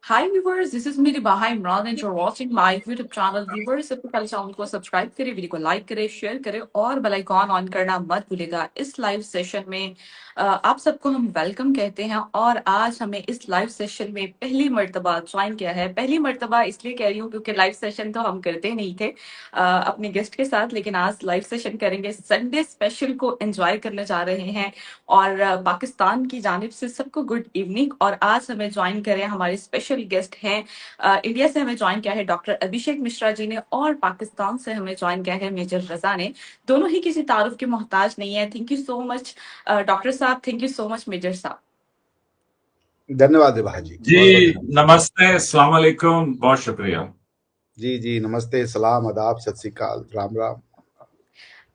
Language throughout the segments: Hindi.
Hi viewers, this is मेरी बाहा Imran and you're watching my YouTube channel. Viewers, सबसे पहले चैनल को सब्सक्राइब करें, वीडियो को लाइक करें, शेयर करें और बेल आइकॉन ऑन करना मत भूलिएगा। इस लाइव सेशन में आप सबको हम वेलकम कहते हैं और आज हमें इस लाइव सेशन में पहली मर्तबा ज्वाइन किया है। पहली मर्तबा इसलिए कह रही हूँ क्योंकि लाइव सेशन तो हम करते नहीं थे अपने गेस्ट के साथ, लेकिन आज लाइव सेशन करेंगे। संडे स्पेशल को एंजॉय करने जा रहे हैं और पाकिस्तान की जानिब से सबको गुड इवनिंग। और आज हमें ज्वाइन करें हमारे स्पेशल गेस्ट हैं, इंडिया से हमें ज्वाइन किया है डॉक्टर अभिषेक मिश्रा जी ने और पाकिस्तान से हमें ज्वाइन किया है मेजर रजा ने। दोनों ही किसी तारुफ के मोहताज नहीं है। Thank you so much doctor साहब, thank you so much major साहब। धन्यवाद विभा जी, जी बहुत बहुत धन्यवाद। नमस्ते, अस्सलाम वालेकुम, बहुत शुक्रिया। जी जी, नमस्ते, सलाम, आदाब, सत श्री अकाल, राम राम।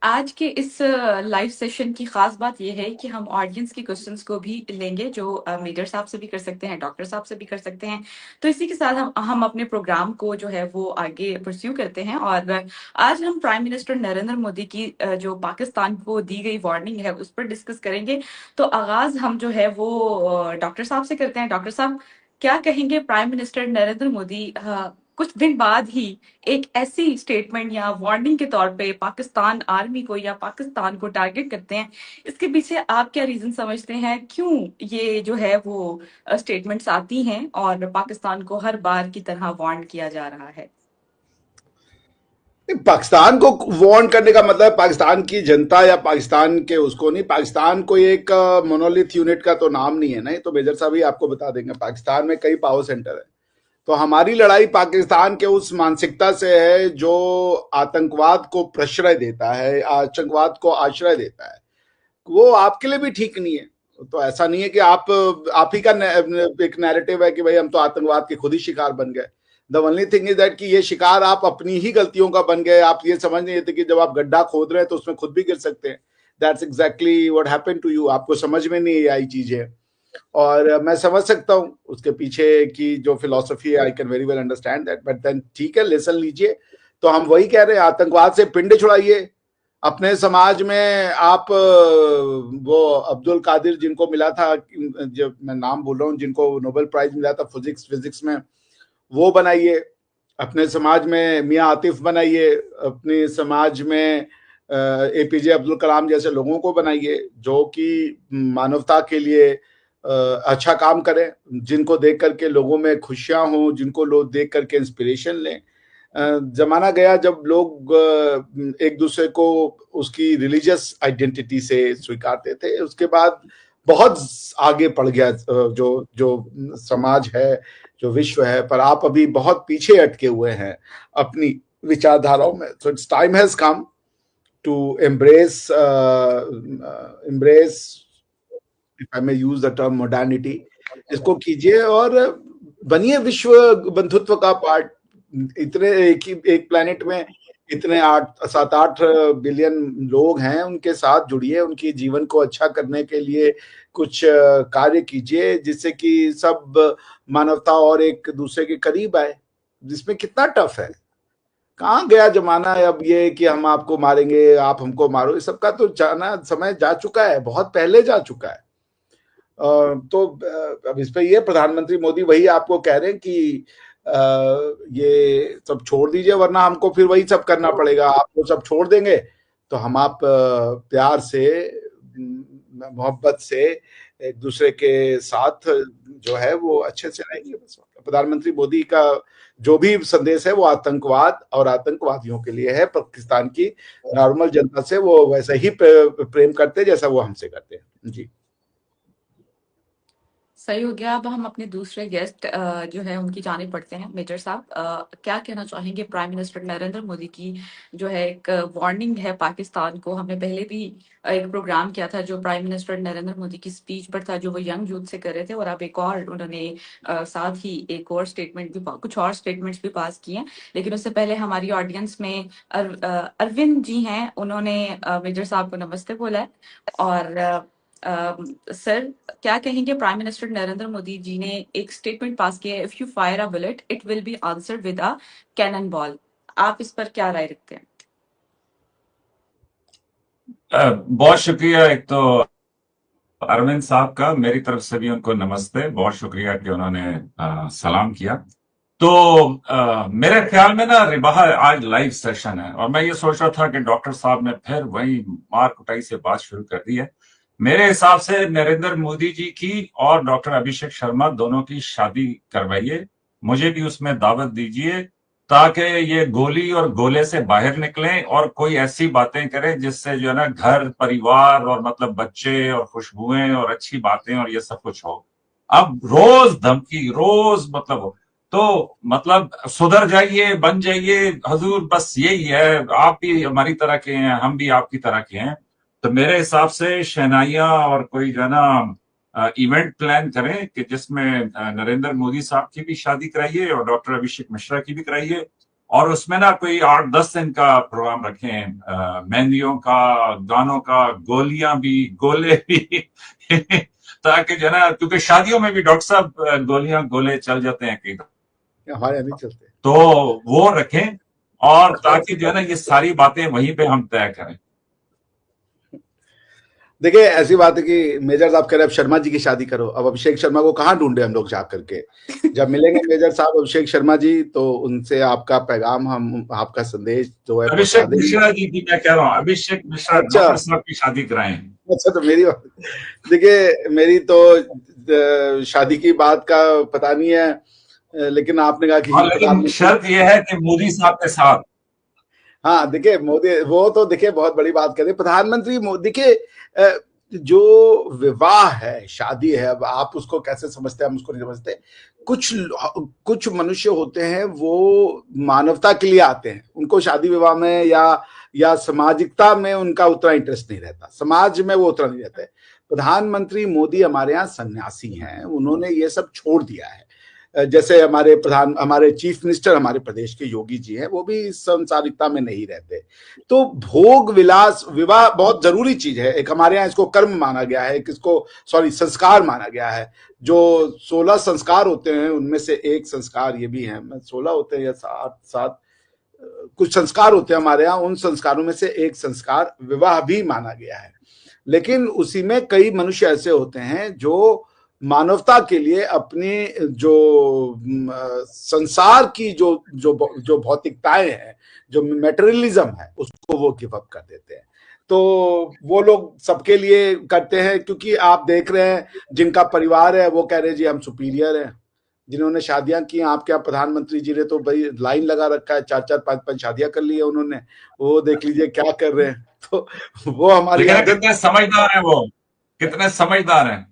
आज के इस लाइव सेशन की खास बात यह है कि हम ऑडियंस के क्वेश्चंस को भी लेंगे, जो मेजर साहब से भी कर सकते हैं, डॉक्टर साहब से भी कर सकते हैं। तो इसी के साथ हम अपने प्रोग्राम को जो है वो आगे परस्यू करते हैं। और आज हम प्राइम मिनिस्टर नरेंद्र मोदी की जो पाकिस्तान को दी गई वार्निंग है उस पर डिस्कस करेंगे। तो आगाज हम जो है वो डॉक्टर साहब से करते हैं। डॉक्टर साहब, क्या कहेंगे? प्राइम मिनिस्टर नरेंद्र मोदी कुछ दिन बाद ही एक ऐसी स्टेटमेंट या वार्निंग के तौर पे पाकिस्तान आर्मी को या पाकिस्तान को टारगेट करते हैं। इसके पीछे आप क्या रीजन समझते हैं? क्यों ये जो है वो स्टेटमेंट्स आती हैं और पाकिस्तान को हर बार की तरह वार्न किया जा रहा है? पाकिस्तान को वार्न करने का मतलब पाकिस्तान की जनता या पाकिस्तान के उसको नहीं, पाकिस्तान को एक मोनोलिथ यूनिट का तो नाम नहीं है ना। ये तो मेजर साहब ही आपको बता देंगे। पाकिस्तान में कई पावर सेंटर है। तो हमारी लड़ाई पाकिस्तान के उस मानसिकता से है जो आतंकवाद को प्रश्रय देता है, आतंकवाद को आश्रय देता है। वो आपके लिए भी ठीक नहीं है। तो ऐसा नहीं है कि आप ही का एक नैरेटिव है कि भाई हम तो आतंकवाद के खुद ही शिकार बन गए। The only thing is that कि ये शिकार आप अपनी ही गलतियों का बन गए। आप ये समझ नहीं थे कि जब आप गड्ढा खोद रहे हैं तो उसमें खुद भी गिर सकते हैं। That's exactly what happened to you. आपको समझ में नहीं आई चीजें। और मैं समझ सकता हूँ उसके पीछे की जो फिलोसफी है। I can very well understand that, but then ठीक है, लेसन लीजिए। तो हम वही कह रहे हैं, आतंकवाद से पिंड छुड़ाइए अपने समाज में। आप वो अब्दुल कादिर जिनको मिला था, जब मैं नाम बोल रहा हूँ, जिनको नोबेल प्राइज मिला था फिजिक्स में, वो बनाइए अपने समाज में। मियाँ आतिफ बनाइए अपने समाज में। एपीजे अब्दुल कलाम जैसे लोगों को बनाइए जो कि मानवता के लिए अच्छा काम करें, जिनको देख करके लोगों में खुशियां हों, जिनको लोग देख करके इंस्पिरेशन लें। जमाना गया जब लोग एक दूसरे को उसकी रिलीजियस आइडेंटिटी से स्वीकारते थे। उसके बाद बहुत आगे पड़ गया जो जो समाज है, जो विश्व है। पर आप अभी बहुत पीछे अटके हुए हैं अपनी विचारधाराओं में। So it's time has come to embrace, if I may use the term modernity. इसको कीजिए और बनिए विश्व बंधुत्व का पार्ट। इतने एक प्लेनेट में इतने 7-8 बिलियन लोग हैं, उनके साथ जुड़िए, उनके जीवन को अच्छा करने के लिए कुछ कार्य कीजिए जिससे कि सब मानवता और एक दूसरे के करीब आए। जिसमें कितना टफ है। कहाँ गया जमाना है अब ये कि हम आपको मारेंगे, आप हमको मारो। इस सब का तो जाना समय जा चुका है, बहुत पहले जा चुका है। तो अब इस पे ये प्रधानमंत्री मोदी वही आपको कह रहे हैं कि ये सब छोड़ दीजिए, वरना हमको फिर वही सब करना पड़ेगा। आप वो सब छोड़ देंगे तो हम आप प्यार से, मोहब्बत से एक दूसरे के साथ जो है वो अच्छे से रहेंगे। बस प्रधानमंत्री मोदी का जो भी संदेश है वो आतंकवाद और आतंकवादियों के लिए है। पाकिस्तान की नॉर्मल जनता से वो वैसे ही प्रेम करते जैसा वो हमसे करते हैं। जी सही हो गया। अब हम अपने दूसरे गेस्ट जो है उनकी जानिब बढ़ते हैं। मेजर साहब, क्या कहना चाहेंगे प्राइम मिनिस्टर नरेंद्र मोदी की जो है एक वार्निंग है पाकिस्तान को? हमने पहले भी एक प्रोग्राम किया था जो प्राइम मिनिस्टर नरेंद्र मोदी की स्पीच पर था, जो वो यंग यूथ से कर रहे थे। और अब एक और उन्होंने साथ ही एक और स्टेटमेंट भी, कुछ और स्टेटमेंट्स भी पास किए हैं। लेकिन उससे पहले हमारी ऑडियंस में अरविंद जी हैं, उन्होंने मेजर साहब को नमस्ते बोला है। और सर, क्या कहेंगे? प्राइम मिनिस्टर नरेंद्र मोदी जी ने एक स्टेटमेंट पास किया है, if you fire a bullet it will be answer with a cannon ball. आप इस पर क्या राय रखते हैं? बहुत शुक्रिया। एक तो अरविंद साहब का मेरी तरफ से भी उनको नमस्ते, बहुत शुक्रिया कि उन्होंने सलाम किया। तो मेरे ख्याल में ना रिबाह आज लाइव सेशन है और मैं ये सोच रहा था कि डॉक्टर साहब ने फिर वही मार कुटाई से बात शुरू कर दी है। मेरे हिसाब से नरेंद्र मोदी जी की और डॉक्टर अभिषेक शर्मा दोनों की शादी करवाइए, मुझे भी उसमें दावत दीजिए, ताकि ये गोली और गोले से बाहर निकलें और कोई ऐसी बातें करें जिससे जो है ना घर परिवार और मतलब बच्चे और खुशबुएं और अच्छी बातें और ये सब कुछ हो। अब रोज धमकी, रोज मतलब तो मतलब सुधर जाइए, बन जाइए हजूर, बस यही है, आप भी हमारी तरह के हैं, हम भी आपकी तरह के हैं। तो मेरे हिसाब से शहनाइयां और कोई जो है ना इवेंट प्लान करें कि जिसमें नरेंद्र मोदी साहब की भी शादी कराइए और डॉक्टर अभिषेक मिश्रा की भी कराइए, और उसमें ना कोई 8-10 दिन का प्रोग्राम रखें, मेहंदियों का, गानों का, गोलियां भी, गोले भी ताकि जो है ना, क्योंकि शादियों में भी डॉक्टर साहब गोलियां गोले चल जाते हैं कई हमारे यहाँ नहीं चलते। तो वो रखें, और कौन ताकि सी जो है ना बात? ये सारी बातें वहीं पे हम तय करें। देखिए, ऐसी बात है कि मेजर साहब कह रहे हैं अब शर्मा जी की शादी करो। अब अभिषेक शर्मा को कहाँ ढूंढे हम लोग जा करके? जब मिलेंगे मेजर साहब अभिषेक शर्मा जी, तो उनसे आपका पैगाम, हम आपका संदेश जो है पहुंचा अभिषेक देंगे। मिश्रा जी की मैं कह रहा हूँ, अभिषेक मिश्रा अच्छा, डॉक्टर साहब की शादी कराएं। अच्छा, तो मेरी बात, देखिए मेरी तो शादी की बात का पता नहीं है, लेकिन आपने कहा कि और लेकिन प्रधानमंत्री, शर्त यह है कि मोदी साहब के साथ। हाँ देखिए मोदी, वो तो देखिए बहुत बड़ी बात कर रहे हैं प्रधानमंत्री मोदी। देखिए जो विवाह है, शादी है, अब आप उसको कैसे समझते हैं, हम उसको नहीं समझते। कुछ कुछ मनुष्य होते हैं वो मानवता के लिए आते हैं, उनको शादी विवाह में या सामाजिकता में उनका उतना इंटरेस्ट नहीं रहता, समाज में वो उतना नहीं रहता है। प्रधानमंत्री मोदी हमारे यहाँ सन्यासी हैं, उन्होंने ये सब छोड़ दिया है। जैसे हमारे चीफ मिनिस्टर हमारे प्रदेश के योगी जी हैं, वो भी इस संसारिकता में नहीं रहते। तो भोग विलास, विवाह बहुत जरूरी चीज है। एक हमारे यहाँ इसको कर्म माना गया है, किसको, सॉरी, संस्कार माना गया है। जो 16 संस्कार होते हैं उनमें से एक संस्कार ये भी है, 16 होते हैं या सात सात कुछ संस्कार होते हैं हमारे यहाँ, उन संस्कारों में से एक संस्कार विवाह भी माना गया है। लेकिन उसी में कई मनुष्य ऐसे होते हैं जो मानवता के लिए अपनी जो संसार की जो जो जो भौतिकताएं हैं, जो मेटेरियलिज्म है, उसको वो गिव अप कर देते हैं। तो वो लोग सबके लिए करते हैं, क्योंकि आप देख रहे हैं जिनका परिवार है वो कह रहे हैं जी हम सुपीरियर हैं। जिन्होंने शादियां की, आपके यहाँ प्रधानमंत्री जी ने तो भाई लाइन लगा रखा है, 4-4 5-5 शादियां कर ली है उन्होंने, वो देख लीजिए क्या कर रहे हैं। तो वो हमारी लेकिन आदत, कितने समझदार हैं वो, कितने समझदार हैं।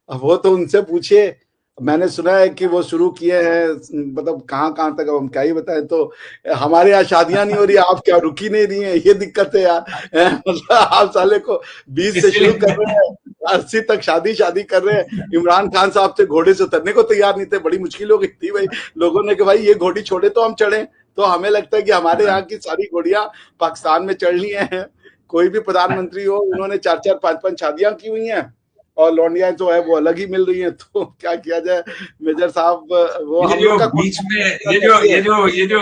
वो तो उनसे पूछिए। मैंने सुना है कि वो शुरू किए हैं, मतलब कहाँ कहाँ तक, अब हम क्या ही बताएं। तो हमारे यहाँ शादियां नहीं हो रही, आप क्या रुकी नहीं रही है, ये दिक्कत है यार। मतलब आप साले को 20 से शुरू कर रहे इसीलिए हैं, 80 तक शादी शादी कर रहे हैं। इमरान खान साहब से घोड़े से उतरने को तैयार नहीं थे, बड़ी मुश्किल हो गई थी भाई। लोगों ने कि भाई ये घोड़ी छोड़े तो हम चढ़े। तो हमें लगता है कि हमारे यहाँ की सारी घोड़ियां पाकिस्तान में चढ़ ली हैं। कोई भी प्रधानमंत्री हो, उन्होंने 4-4 5-5 शादियां की हुई हैं, और लौंडियां जो है वो अलग ही मिल रही हैं। तो क्या किया जाए मेजर साहब, वो ये हम लोग जो का बीच में कॉन्ट्रैक्ट ये जो कैसी है। ये जो ये जो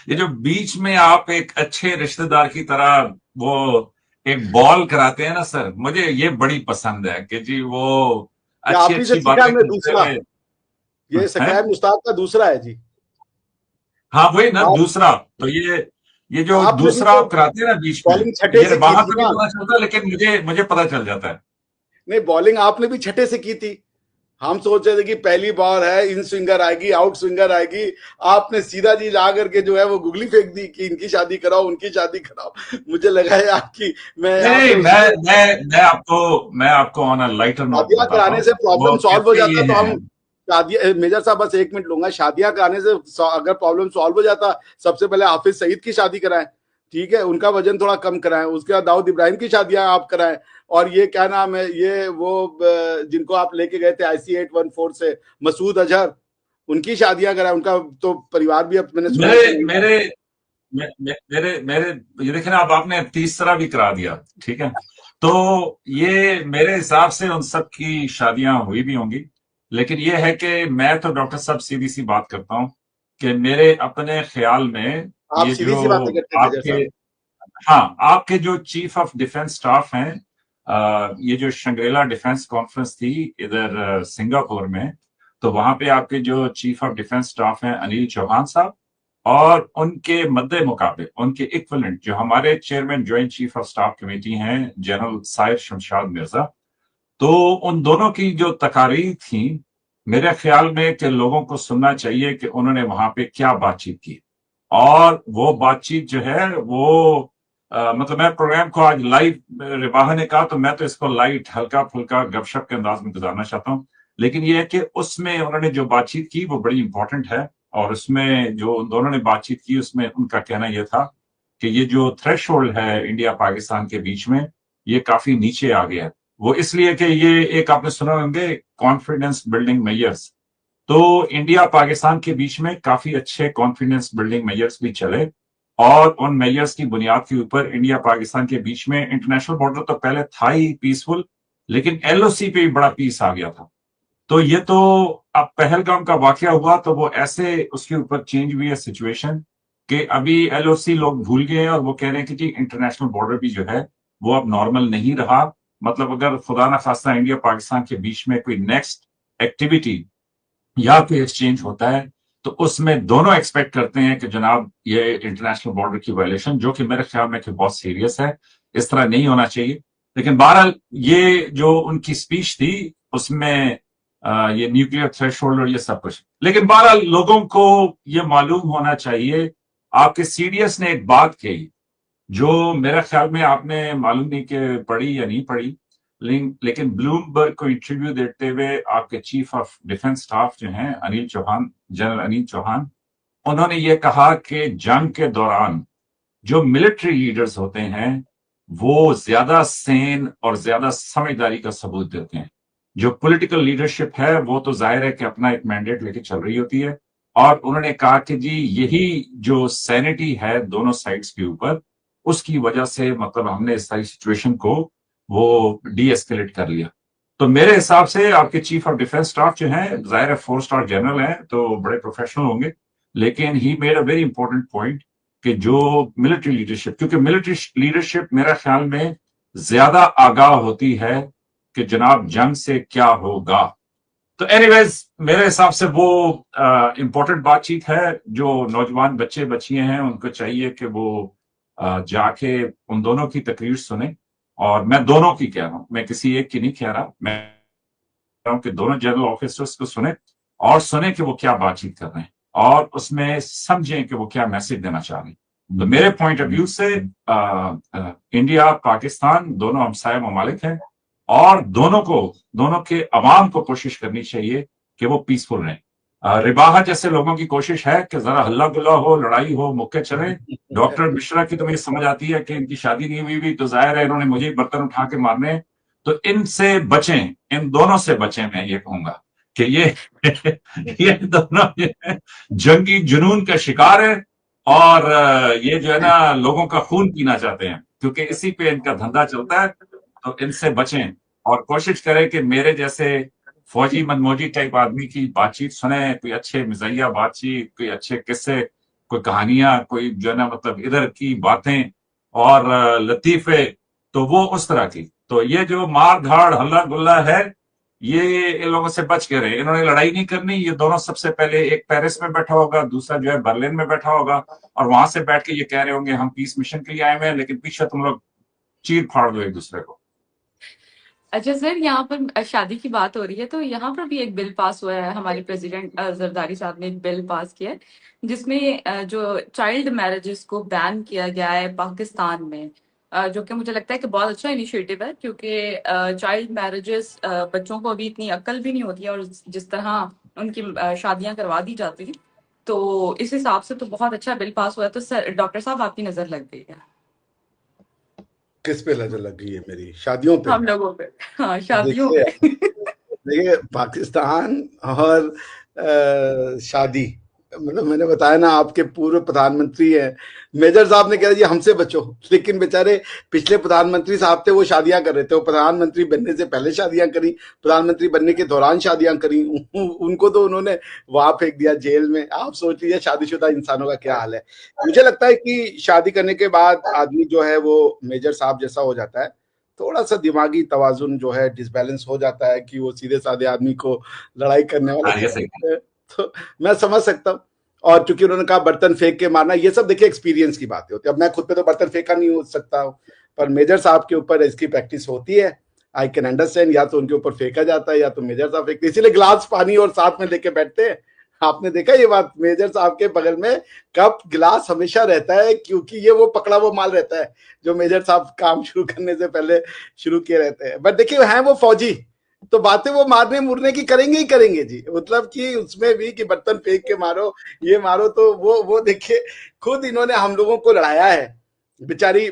ये जो बीच में आप एक अच्छे रिश्तेदार की तरह वो एक बॉल कराते हैं ना सर, मुझे ये बड़ी पसंद है कि जी वो या अच्छी आप ही से अच्छी सीखा बातें हमने करते दूसरा, हुए ये हैं। शकैब मुश्ताक का दूसरा है जी। हाँ वही ना आप दूसरा। तो ये जो आपने भी दूसरा तो आप कराते हैं ना बीच में, बॉलिंग छठे ये से की वहां थी पे भी ना। पता चलता है, लेकिन मुझे मुझे पता चल जाता है। नहीं, बॉलिंग आपने भी छठे से की थी। हम सोच रहे थे कि पहली बॉल है, इन स्विंगर आएगी, आउट स्विंगर आएगी। आपने सीधा जी ला करके जो है वो गुगली फेंक दी कि इनकी शादी कराओ, उनकी शादी कराओ। मुझे लगा यार कि मैं नहीं यहाँ नहीं, पे उसको, मैं आपको ऑन अ लाइटर नोट शादियां बताता कराने हूँ। से प्रॉब्लम वो सॉल्व हो कहते जाता ये तो हैं। हम, शादियां, मेजर साहब बस 1 मिनट लूंगा, शादियां कराने से अगर प्रॉब्लम सॉल्व हो जाता, सबसे पहले हाफिज सईद की शादी कराएं, ठीक है, उनका वजन थोड़ा कम कराएं। उसके बाद दाऊद इब्राहिम की शादियां आप कराएं। और ये क्या नाम है, ये वो जिनको आप लेके गए थे IC-814 से, मसूद अजहर, उनकी शादियां कराएं। उनका तो परिवार भी, अब मैंने सुना है मेरे कि नहीं। मेरे मेरे ये देखे ना, अब आपने तीसरा भी करा दिया, ठीक है। तो ये मेरे हिसाब से उन सब की शादियां हुई भी होंगी, लेकिन ये है कि मैं तो डॉक्टर साहब सीधी सी बात करता हूं कि मेरे अपने ख्याल में आप ये सीधी जो सी बातें करते हैं मेजर आपके साहब। हाँ, आपके जो चीफ ऑफ डिफेंस स्टाफ हैं, ये जो शंग्रीला डिफेंस कॉन्फ्रेंस थी इधर सिंगापुर में, तो वहां पे आपके जो चीफ ऑफ डिफेंस स्टाफ हैं अनिल चौहान साहब, और उनके मद्दे मुकाबले उनके इक्विवेलेंट जो हमारे chairman joint chief of staff committee हैं जनरल साहिर शमशाद मिर्जा, तो उन दोनों की जो तकारीर थी, मेरे ख्याल में कि लोगों को सुनना चाहिए कि उन्होंने वहां पे क्या बातचीत की। और वो बातचीत जो है वो मतलब मैं प्रोग्राम को आज लाइव रिबाहा ने कहा तो मैं तो इसको लाइट हल्का फुल्का गपशप के अंदाज में गुजारना चाहता हूँ, लेकिन ये है कि उसमें उन्होंने जो बातचीत की वो बड़ी इंपॉर्टेंट है। और उसमें जो उन दोनों ने बातचीत की उसमें उनका कहना यह था कि ये जो थ्रेशोल्ड है इंडिया पाकिस्तान के बीच में, ये काफी नीचे आ गया है। वो इसलिए कि ये एक आपने सुना होंगे कॉन्फिडेंस बिल्डिंग मेजर्स, तो इंडिया पाकिस्तान के बीच में काफी अच्छे कॉन्फिडेंस बिल्डिंग मेजर्स भी चले, और उन मेजर्स की बुनियाद के ऊपर इंडिया पाकिस्तान के बीच में इंटरनेशनल बॉर्डर तो पहले था ही पीसफुल, लेकिन एलओसी पे भी बड़ा पीस आ गया था। तो ये तो अब पहलगाम का वाकया हुआ तो वो ऐसे उसके ऊपर चेंज हुई है सिचुएशन कि अभी एलओसी लोग भूल गए हैं और वो कह रहे हैं कि जी इंटरनेशनल बॉर्डर भी जो है वो अब नॉर्मल नहीं रहा। मतलब अगर खुदा ना खास्ता इंडिया पाकिस्तान के बीच में कोई नेक्स्ट एक्टिविटी या कोई एक्सचेंज होता है तो उसमें दोनों एक्सपेक्ट करते हैं कि जनाब ये इंटरनेशनल बॉर्डर की वायलेशन, जो कि मेरे ख्याल में कि बहुत सीरियस है, इस तरह नहीं होना चाहिए। लेकिन बहरहाल ये जो उनकी स्पीच थी उसमें ये न्यूक्लियर थ्रेशोल्ड और ये सब कुछ, लेकिन बहरहाल लोगों को ये मालूम होना चाहिए। आपके सीडीएस ने एक बात कही जो मेरे ख्याल में आपने मालूम नहीं कि पढ़ी या नहीं पढ़ी, लेकिन ब्लूमबर्ग को इंटरव्यू देते हुए आपके चीफ ऑफ डिफेंस स्टाफ जो हैं अनिल चौहान, जनरल अनिल चौहान, उन्होंने ये कहा कि जंग के दौरान जो मिलिट्री लीडर्स होते हैं वो ज्यादा सेन और ज्यादा समझदारी का सबूत देते हैं। जो पॉलिटिकल लीडरशिप है वो तो जाहिर है कि अपना एक मैंडेट लेके चल रही होती है, और उन्होंने कहा कि जी यही जो सैनिटी है दोनों साइड्स के ऊपर, उसकी वजह से मतलब हमने इस सारी सिचुएशन को वो डी एस्केलेट कर लिया। तो मेरे हिसाब से आपके चीफ ऑफ डिफेंस स्टाफ जो है जाहिर है 4 स्टार जनरल है तो बड़े प्रोफेशनल होंगे, लेकिन he made a very important point कि जो मिलिट्री लीडरशिप, क्योंकि मिलिट्री लीडरशिप मेरे ख्याल में ज्यादा आगाह होती है कि जनाब जंग से क्या होगा। तो एनीवेज मेरे हिसाब से वो इंपॉर्टेंट बातचीत है जो नौजवान बच्चे बच्चियां हैं उनको चाहिए कि वो जाके उन दोनों की तकरीर सुने। और मैं दोनों की कह रहा हूं, मैं किसी एक की नहीं कह रहा, मैं कह रहा हूं कि दोनों जनरल ऑफिसर्स को सुने और सुने कि वो क्या बातचीत कर रहे हैं और उसमें समझें कि वो क्या मैसेज देना चाह रहे हैं। तो मेरे पॉइंट ऑफ व्यू से इंडिया पाकिस्तान दोनों हमसाया ममालिक हैं और दोनों के अवाम को कोशिश करनी चाहिए कि वो पीसफुल रहें। रिबाहा जैसे लोगों की कोशिश है कि जरा हल्ला गुल्ला हो, लड़ाई हो, मुक्के चले। डॉक्टर मिश्रा की तो मुझे समझ आती है कि इनकी शादी नहीं हुई भी तो जाहिर है इन्होंने मुझे बर्तन उठा के मारने, तो इनसे बचें, इन दोनों से बचें। मैं ये कहूंगा कि ये दोनों जो है जंगी जुनून का शिकार है और ये जो है ना लोगों का खून पीना चाहते हैं क्योंकि इसी पे इनका धंधा चलता है। तो इनसे बचें और कोशिश करें कि मेरे जैसे फौजी मनमौजी टाइप आदमी की बातचीत सुने, कोई अच्छे मिजाइया बातचीत, कोई अच्छे किस्से, कोई कहानियां, कोई जो है ना मतलब इधर की बातें और लतीफे, तो वो उस तरह की। तो ये जो मार धाड़ हल्ला गुल्ला है ये इन लोगों से बच के रहे। इन्होंने लड़ाई नहीं करनी। ये दोनों सबसे पहले एक पेरिस में बैठा होगा, दूसरा जो है बर्लिन में बैठा होगा और वहां से बैठ के ये कह रहे होंगे हम पीस मिशन के लिए आए हुए हैं, लेकिन पीछे तुम लोग चीर फाड़ दो एक दूसरे को। अच्छा सर, यहाँ पर शादी की बात हो रही है तो यहाँ पर भी एक बिल पास हुआ है। हमारे प्रेसिडेंट जरदारी साहब ने एक बिल पास किया है जिसमें जो चाइल्ड मैरिजेस को बैन किया गया है पाकिस्तान में, जो कि मुझे लगता है कि बहुत अच्छा इनिशिएटिव है क्योंकि चाइल्ड मैरिजेस, बच्चों को अभी इतनी अक्ल भी नहीं होती है और जिस तरह उनकी शादियां करवा दी जाती हैं, तो इस हिसाब से तो बहुत अच्छा बिल पास हुआ है। तो सर डॉक्टर साहब आपकी नजर लग गई है किस पे नजर लग गई है मेरी? शादियों पे? हम लोगों पे? हाँ, शादियों देखिए पे। देखिए पाकिस्तान और शादी, मतलब मैंने बताया ना आपके पूर्व प्रधानमंत्री हैं मेजर साहब ने कहा जी हमसे बचो, लेकिन बेचारे पिछले प्रधानमंत्री साहब थे वो शादियां कर रहे थे। वो प्रधानमंत्री बनने से पहले शादियां करी, प्रधानमंत्री बनने के दौरान शादियां करी, उनको तो उन्होंने वहां फेंक दिया जेल में। आप सोच लीजिए शादीशुदा इंसानों का क्या हाल है। मुझे लगता है कि शादी करने के बाद आदमी जो है वो मेजर साहब जैसा हो जाता है थोड़ा सा दिमागी तवाजुन जो है डिसबैलेंस हो जाता है कि वो सीधे साधे आदमी को लड़ाई करने वाला हाँ, ये सही समझते हैं। तो मैं समझ सकता हूँ। और चूंकि उन्होंने कहा बर्तन फेंक के मारना, ये सब देखिए एक्सपीरियंस की बातें होती है। अब मैं खुद पे तो बर्तन फेंका नहीं हो सकता हूँ, पर मेजर साहब के ऊपर इसकी प्रैक्टिस होती है। आई कैन अंडरस्टैंड, या तो उनके ऊपर फेंका जाता है या तो मेजर साहब फेंकते, इसीलिए गिलास पानी और साथ में लेके बैठते हैं। आपने देखा ये बात, मेजर साहब के बगल में कप गिलास हमेशा रहता है, क्योंकि ये वो पकड़ा वो माल रहता है जो मेजर साहब काम शुरू करने से पहले शुरू किए रहते हैं। बट देखिए हैं वो फौजी, तो बातें वो मारने मुरने की करेंगे ही करेंगे जी। मतलब कि उसमें भी कि बर्तन फेंक के मारो, ये मारो, तो वो देखिए खुद इन्होंने हम लोगों को लड़ाया है। बेचारी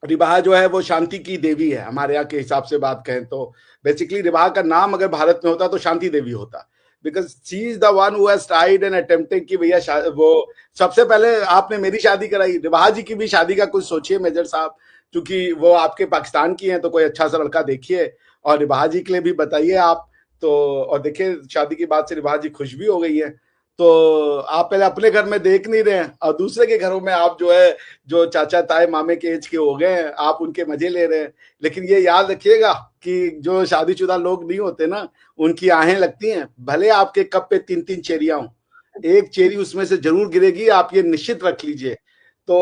रिबाहा जो है वो शांति की देवी है हमारे यहाँ के हिसाब से बात कहें तो। बेसिकली रिबाहा का नाम अगर भारत में होता तो शांति देवी होता, because she is the one who has tried and attempted कि भैया वो सबसे पहले आपने मेरी शादी कराई, रिबाहा जी की भी शादी का कुछ सोचिए मेजर साहब, क्योंकि वो आपके पाकिस्तान की हैं, तो कोई अच्छा सा लड़का देखिए और रिबाहा जी के लिए भी बताइए आप। तो और देखिए शादी की बात से रिबाहा जी खुश भी हो गई है। तो आप पहले अपने घर में देख नहीं रहे हैं और दूसरे के घरों में आप जो है, जो चाचा ताए मामे के एज के हो गए हैं, आप उनके मजे ले रहे हैं। लेकिन ये याद रखिएगा कि जो शादीशुदा लोग नहीं होते ना, उनकी आहें लगती हैं, भले आपके कप पे 3-3 चेरियां हों, एक चेरी उसमें से जरूर गिरेगी, आप ये निश्चित रख लीजिए। तो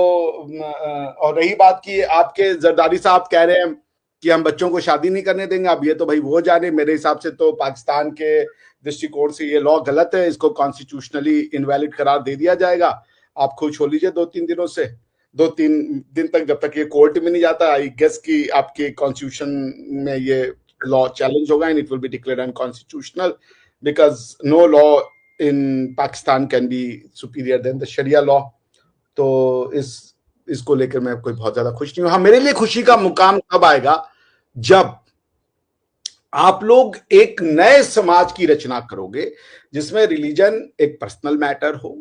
और रही बात की आपके जरदारी साहब कह रहे हैं कि हम बच्चों को शादी नहीं करने देंगे, अब ये तो भाई वो जाने, मेरे हिसाब से तो पाकिस्तान के दृष्टिकोण से ये लॉ गलत है, इसको कॉन्स्टिट्यूशनली इनवैलिड करार दे दिया जाएगा। आप खुद छोड़ लीजिए 2-3 दिनों से, 2-3 दिन तक, जब तक ये कोर्ट में नहीं जाता। आई गेस कि आपके कॉन्स्टिट्यूशन में ये लॉ चैलेंज होगा and it will be declared unconstitutional, because no law in Pakistan can be superior than the sharia law. तो इसको लेकर मैं कोई बहुत ज्यादा खुश नहीं हूं। हाँ, मेरे लिए खुशी का मुकाम तब आएगा जब आप लोग एक नए समाज की रचना करोगे, जिसमें रिलीजन एक पर्सनल मैटर हो,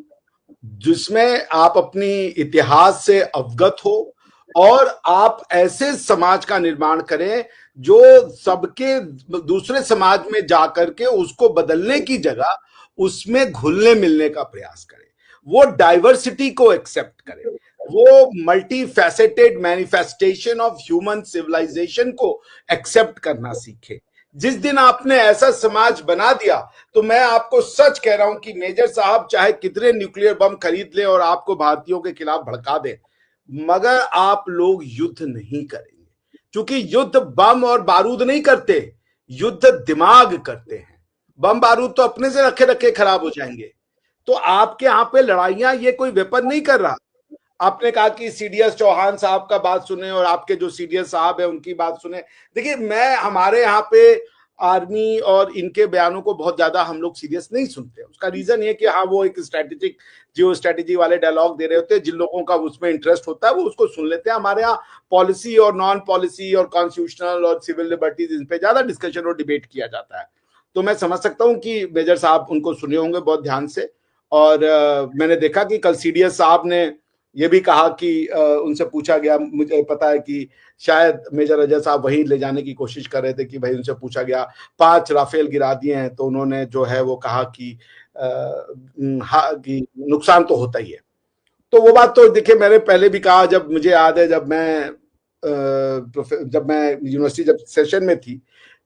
जिसमें आप अपनी इतिहास से अवगत हो और आप ऐसे समाज का निर्माण करें जो सबके दूसरे समाज में जाकर के उसको बदलने की जगह उसमें घुलने मिलने का प्रयास करे, वो डाइवर्सिटी को एक्सेप्ट करे, वो multi faceted manifestation of human civilisation को एक्सेप्ट करना सीखे। जिस दिन आपने ऐसा समाज बना दिया, तो मैं आपको सच कह रहा हूं कि मेजर साहब चाहे कितने न्यूक्लियर बम खरीद ले और आपको भारतीयों के खिलाफ भड़का दे, मगर आप लोग युद्ध नहीं करेंगे, क्योंकि युद्ध बम और बारूद नहीं करते, युद्ध दिमाग करते हैं। बम बारूद तो अपने से रखे रखे खराब हो जाएंगे। तो आपके यहां पे लड़ाइयां ये कोई वेपन नहीं कर रहा। आपने कहा कि सीडीएस चौहान साहब का बात सुने और आपके जो सीडीएस साहब है उनकी बात सुने। देखिए, मैं हमारे यहाँ पे आर्मी और इनके बयानों को बहुत ज्यादा हम लोग सीरियस नहीं सुनते। उसका रीजन ये कि हाँ, वो एक स्ट्रेटेजिक जियो स्ट्रेटेजी वाले डायलॉग दे रहे होते हैं, जिन लोगों का उसमें इंटरेस्ट होता है वो उसको सुन लेते हैं। हमारे यहाँ पॉलिसी और नॉन पॉलिसी और कॉन्स्टिट्यूशनल और सिविल लिबर्टीज, इन पे ज्यादा डिस्कशन और डिबेट किया जाता है। तो मैं समझ सकता हूँ कि मेजर साहब उनको सुने होंगे बहुत ध्यान से। और मैंने देखा कि कल सीडीएस साहब ने ये भी कहा कि उनसे पूछा गया, मुझे पता है कि शायद मेजर अजय साहब वही ले जाने की कोशिश कर रहे थे कि भाई उनसे पूछा गया 5 राफेल गिरा दिए हैं, तो उन्होंने जो है वो कहा कि कि नुकसान तो होता ही है। तो वो बात तो देखिए मैंने पहले भी कहा, जब मुझे याद है जब मैं यूनिवर्सिटी जब सेशन में थी,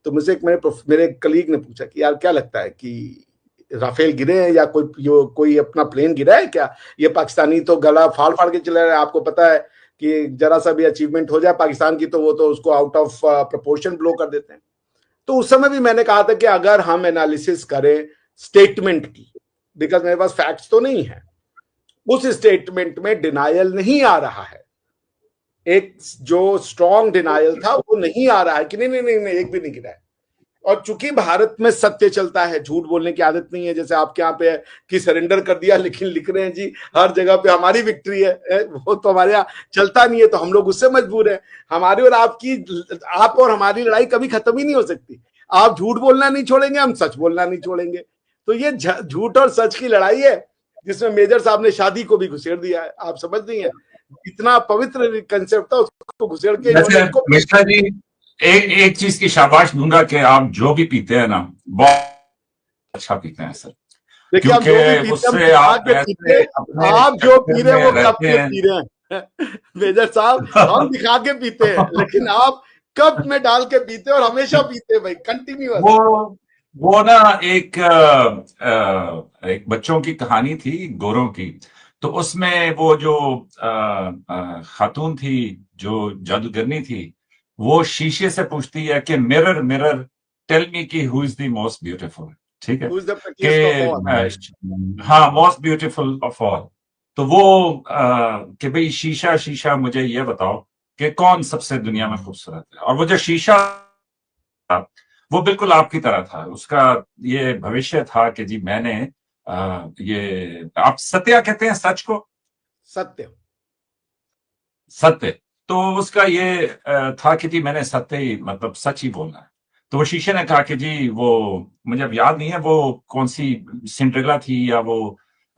तो मुझे मेरे कलीग ने पूछा कि यार क्या लगता है कि राफेल गिरे हैं या कोई अपना प्लेन गिरा है क्या? ये पाकिस्तानी तो गला फाड़ फाड़ के चले रहे हैं। आपको पता है कि जरा सा भी अचीवमेंट हो जाए पाकिस्तान की तो वो तो उसको आउट ऑफ प्रोपोर्शन ब्लो कर देते हैं। तो उस समय भी मैंने कहा था कि अगर हम एनालिसिस करें स्टेटमेंट की, बिकॉज मेरे पास फैक्ट्स तो नहीं है, उस स्टेटमेंट में डिनायल नहीं आ रहा है, एक जो स्ट्रॉन्ग डिनायल था वो नहीं आ रहा है कि नहीं, एक भी नहीं गिरा है। और चूंकि भारत में सत्य चलता है, झूठ बोलने की आदत नहीं है, जैसे आपके यहाँ पे कि सरेंडर कर दिया, लेकिन लिख रहे हैं जी हर जगह पे हमारी विक्ट्री है, वो तो हमारे यहाँ चलता नहीं है, तो हम लोग उससे मजबूर है। हमारी और आप और हमारी लड़ाई कभी खत्म ही नहीं हो सकती। आप झूठ बोलना नहीं छोड़ेंगे, हम सच बोलना नहीं छोड़ेंगे। तो ये झूठ और सच की लड़ाई है, जिसमें मेजर साहब ने शादी को भी घुसेड़ दिया है। आप समझ नहीं है, इतना पवित्र कंसेप्ट था, उसको घुसेड़ के मिश्रा जी, एक चीज की शाबाश दूंगा कि आप जो भी पीते हैं ना, बहुत अच्छा पीते हैं सर। देखिए, क्योंकि उससे आप जो पी रहे हैं वो कब के पी रहे हैं मेजर साहब, हम दिखा के पीते हैं, लेकिन आप कप में डाल के पीते और हमेशा पीते भाई, कंटिन्यूअस। वो ना एक बच्चों की कहानी थी गोरों की। तो उसमें वो जो खातून थी, जो जादूगरनी थी, वो शीशे से पूछती है कि मिरर मिरर टेल मी की who is the most beautiful. ठीक है हु इज द कि प्रेटीएस्ट ऑफ ऑल। हाँ, मोस्ट ब्यूटीफुल ऑफ ऑल। तो वो कि भाई शीशा शीशा मुझे ये बताओ कि कौन सबसे दुनिया में खूबसूरत है। और वो जो शीशा था वो बिल्कुल आपकी तरह था। उसका ये भविष्य था कि जी मैंने ये आप सत्या कहते हैं सच को, सत्य। सत्य। तो उसका ये था कि जी मैंने सत्य ही मतलब सच ही बोलना है। तो वो शीशे ने कहा कि जी वो मुझे अब याद नहीं है वो कौन सी सिंड्रेला थी या वो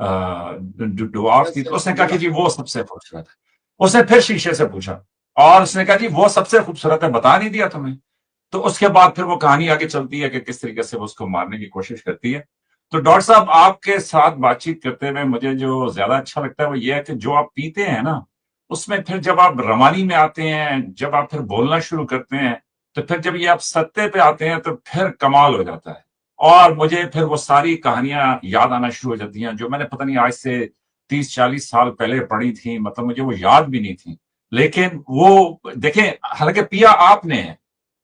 डुआर्फ यस थी। तो यस, उसने कहा कि सिंड्रेला। जी वो सबसे खूबसूरत है। उसने फिर शीशे से पूछा और उसने कहा जी वो सबसे खूबसूरत है, बता नहीं दिया तुम्हें। तो उसके बाद फिर वो कहानी आगे चलती है कि किस तरीके से वो उसको मारने की कोशिश करती है। तो डॉक्टर साहब आपके साथ बातचीत करते हुए मुझे जो ज्यादा अच्छा लगता है वो ये है कि जो आप पीते हैं ना, उसमें फिर जब आप रवानी में आते हैं, जब आप फिर बोलना शुरू करते हैं, तो फिर जब ये आप सत्य पे आते हैं तो फिर कमाल हो जाता है। और मुझे फिर वो सारी कहानियां याद आना शुरू हो जाती हैं जो मैंने पता नहीं आज से 30-40 साल पहले पढ़ी थी। मतलब मुझे वो याद भी नहीं थी। लेकिन वो देखें, हालांकि पिया आपने है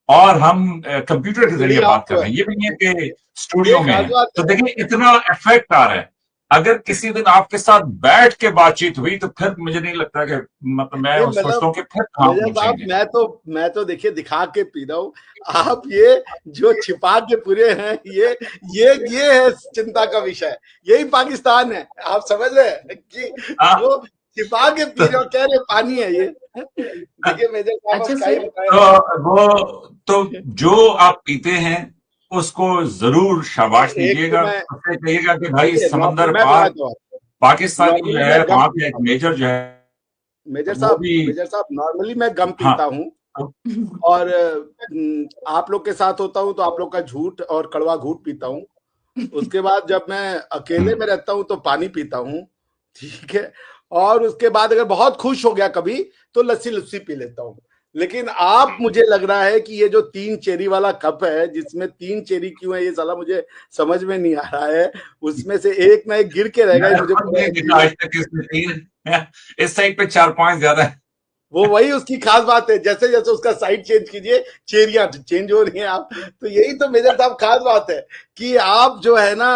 और हम कंप्यूटर के पीढ़ी जरिए बात कर आपको है। रहे हैं, ये भी नहीं है कि ये स्टूडियो में खास है। बात तो है। देखिए इतना इफेक्ट आ रहा है। अगर किसी दिन आपके साथ बैठ के बातचीत हुई तो फिर मुझे नहीं लगता कि मतलब नहीं मैं सोचता मतलब हूँ कि फिर कहां मेजर साहब, पहुंचेंगे। मैं तो देखिए दिखा के पी रहा हूँ। आप ये जो छिपा के पूरे हैं, ये है चिंता का विषय। यही पाकिस्तान है, आप समझ रहे हैं कि हाँ, वो छिपा के पी रहे तो, हो, कह रहे पानी है ये। देखिए मेजर साहब, अब अच्छा क्या ही सर। बताएं हम। तो वो तो जो आप पीते हैं उसको जरूर शाबाश एक तो दीजिएगा, मैं, उससे कहिएगा कि भाई देखिए समंदर मैं पार बताता हूँ आपको, पाकिस्तानी जो नॉर्मली मैं है गम वहां पे एक पीता हूँ। मेजर जो है वो भी। मेजर साहब नॉर्मली मैं गम हाँ, पीता हूँ। और आप लोग के साथ होता हूँ तो आप लोग का झूठ और कड़वा घूट पीता हूँ। उसके बाद जब मैं अकेले में रहता हूँ तो पानी पीता हूँ, ठीक है। और उसके बाद अगर बहुत खुश हो गया कभी तो लस्सी लस्सी पी लेता हूँ। लेकिन आप, मुझे लग रहा है कि ये जो 3 चेरी वाला कप है, जिसमें 3 चेरी क्यों है ये साला मुझे समझ में नहीं आ रहा है। उसमें से एक ना एक गिर के रहेगा, ये मैंने मुझे खुद पूरा नहीं देखा यकीन है। आज तक इसमें तीन इस साइड पे 4-5 ज्यादा है। वो वही उसकी खास बात है, जैसे जैसे उसका साइड चेंज कीजिए चेरियां चेंज हो रही हैं आप। तो यही तो मेजर साहब खास बात है कि आप जो है ना,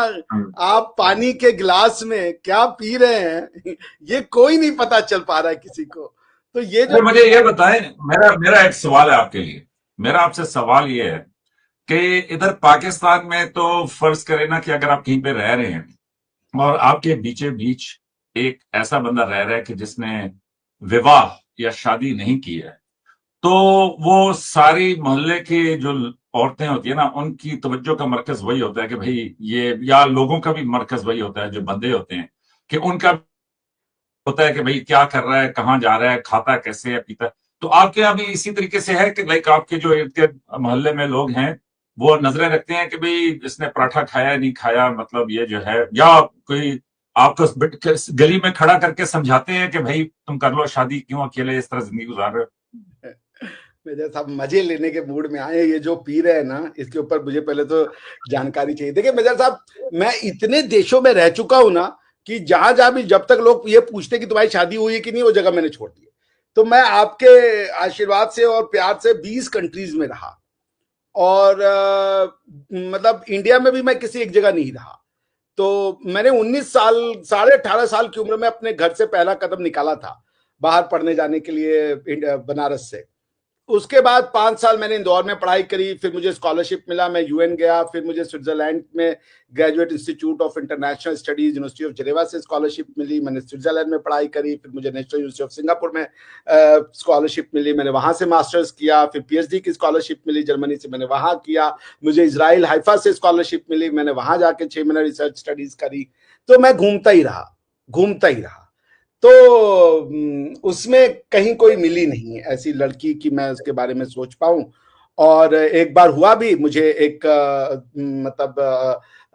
आप पानी के गिलास में क्या पी रहे हैं ये कोई नहीं पता चल पा रहा है किसी को। तो ये जो अच्छा मुझे ये बताएं, मेरा मेरा एक सवाल है आपके लिए। मेरा आपसे सवाल ये है कि इधर पाकिस्तान में तो फर्ज करें ना कि अगर आप कहीं पे रह रहे हैं और आपके बीचे बीच एक ऐसा बंदा रह रहा है कि जिसने विवाह या शादी नहीं की है, तो वो सारी मोहल्ले की जो औरतें होती है ना उनकी तवज्जो का मरकज वही होता है कि भाई ये, या लोगों का भी मरकज वही होता है जो बंदे होते हैं कि उनका होता है कि भाई क्या कर रहा है, कहाँ जा रहा है, खाता कैसे है, पीता है। तो आपके यहाँ भी इसी तरीके से है कि लाइक आपके जो इर्द गिर्द मोहल्ले में लोग हैं वो नजरें रखते हैं कि भाई इसने पराठा खाया नहीं खाया, मतलब ये जो है, या कोई आपको गली में खड़ा करके समझाते हैं कि भाई तुम कर लो शादी, क्यों अकेले इस तरह जिंदगी गुजार रहे हो। मेजर साहब मजे लेने के मूड में आए, ये जो पी रहे हैं ना इसके ऊपर मुझे पहले तो जानकारी चाहिए। देखिए मेजर साहब, मैं इतने देशों में रह चुका हूं ना कि जहां जहां भी जब तक लोग ये पूछते कि तुम्हारी शादी हुई है कि नहीं, वो जगह मैंने छोड़ दी। तो मैं आपके आशीर्वाद से और प्यार से 20 कंट्रीज में रहा। और मतलब इंडिया में भी मैं किसी एक जगह नहीं रहा। तो मैंने 19 साल, 18.5 साल की उम्र में अपने घर से पहला कदम निकाला था बाहर पढ़ने जाने के लिए, बनारस से। उसके बाद 5 साल मैंने इंदौर में पढ़ाई करी, फिर मुझे स्कॉलरशिप मिला, मैं यूएन गया, फिर मुझे स्विट्जरलैंड में graduate institute of international studies university of Geneva से स्कॉलरशिप मिली, मैंने स्विट्जरलैंड में पढ़ाई करी। फिर मुझे नेशनल यूनिवर्सिटी ऑफ सिंगापुर में स्कॉलरशिप मिली, मैंने वहां से मास्टर्स किया। फिर पीएचडी की स्कॉलरशिप मिली जर्मनी से, मैंने वहां किया। मुझे इसराइल हाइफा से स्कॉलरशिप मिली, मैंने वहां जाके 6 महीने रिसर्च स्टडीज करी। तो मैं घूमता ही रहा, घूमता ही रहा। तो उसमें कहीं कोई मिली नहीं ऐसी लड़की कि मैं उसके बारे में सोच पाऊं। और एक बार हुआ भी मुझे एक मतलब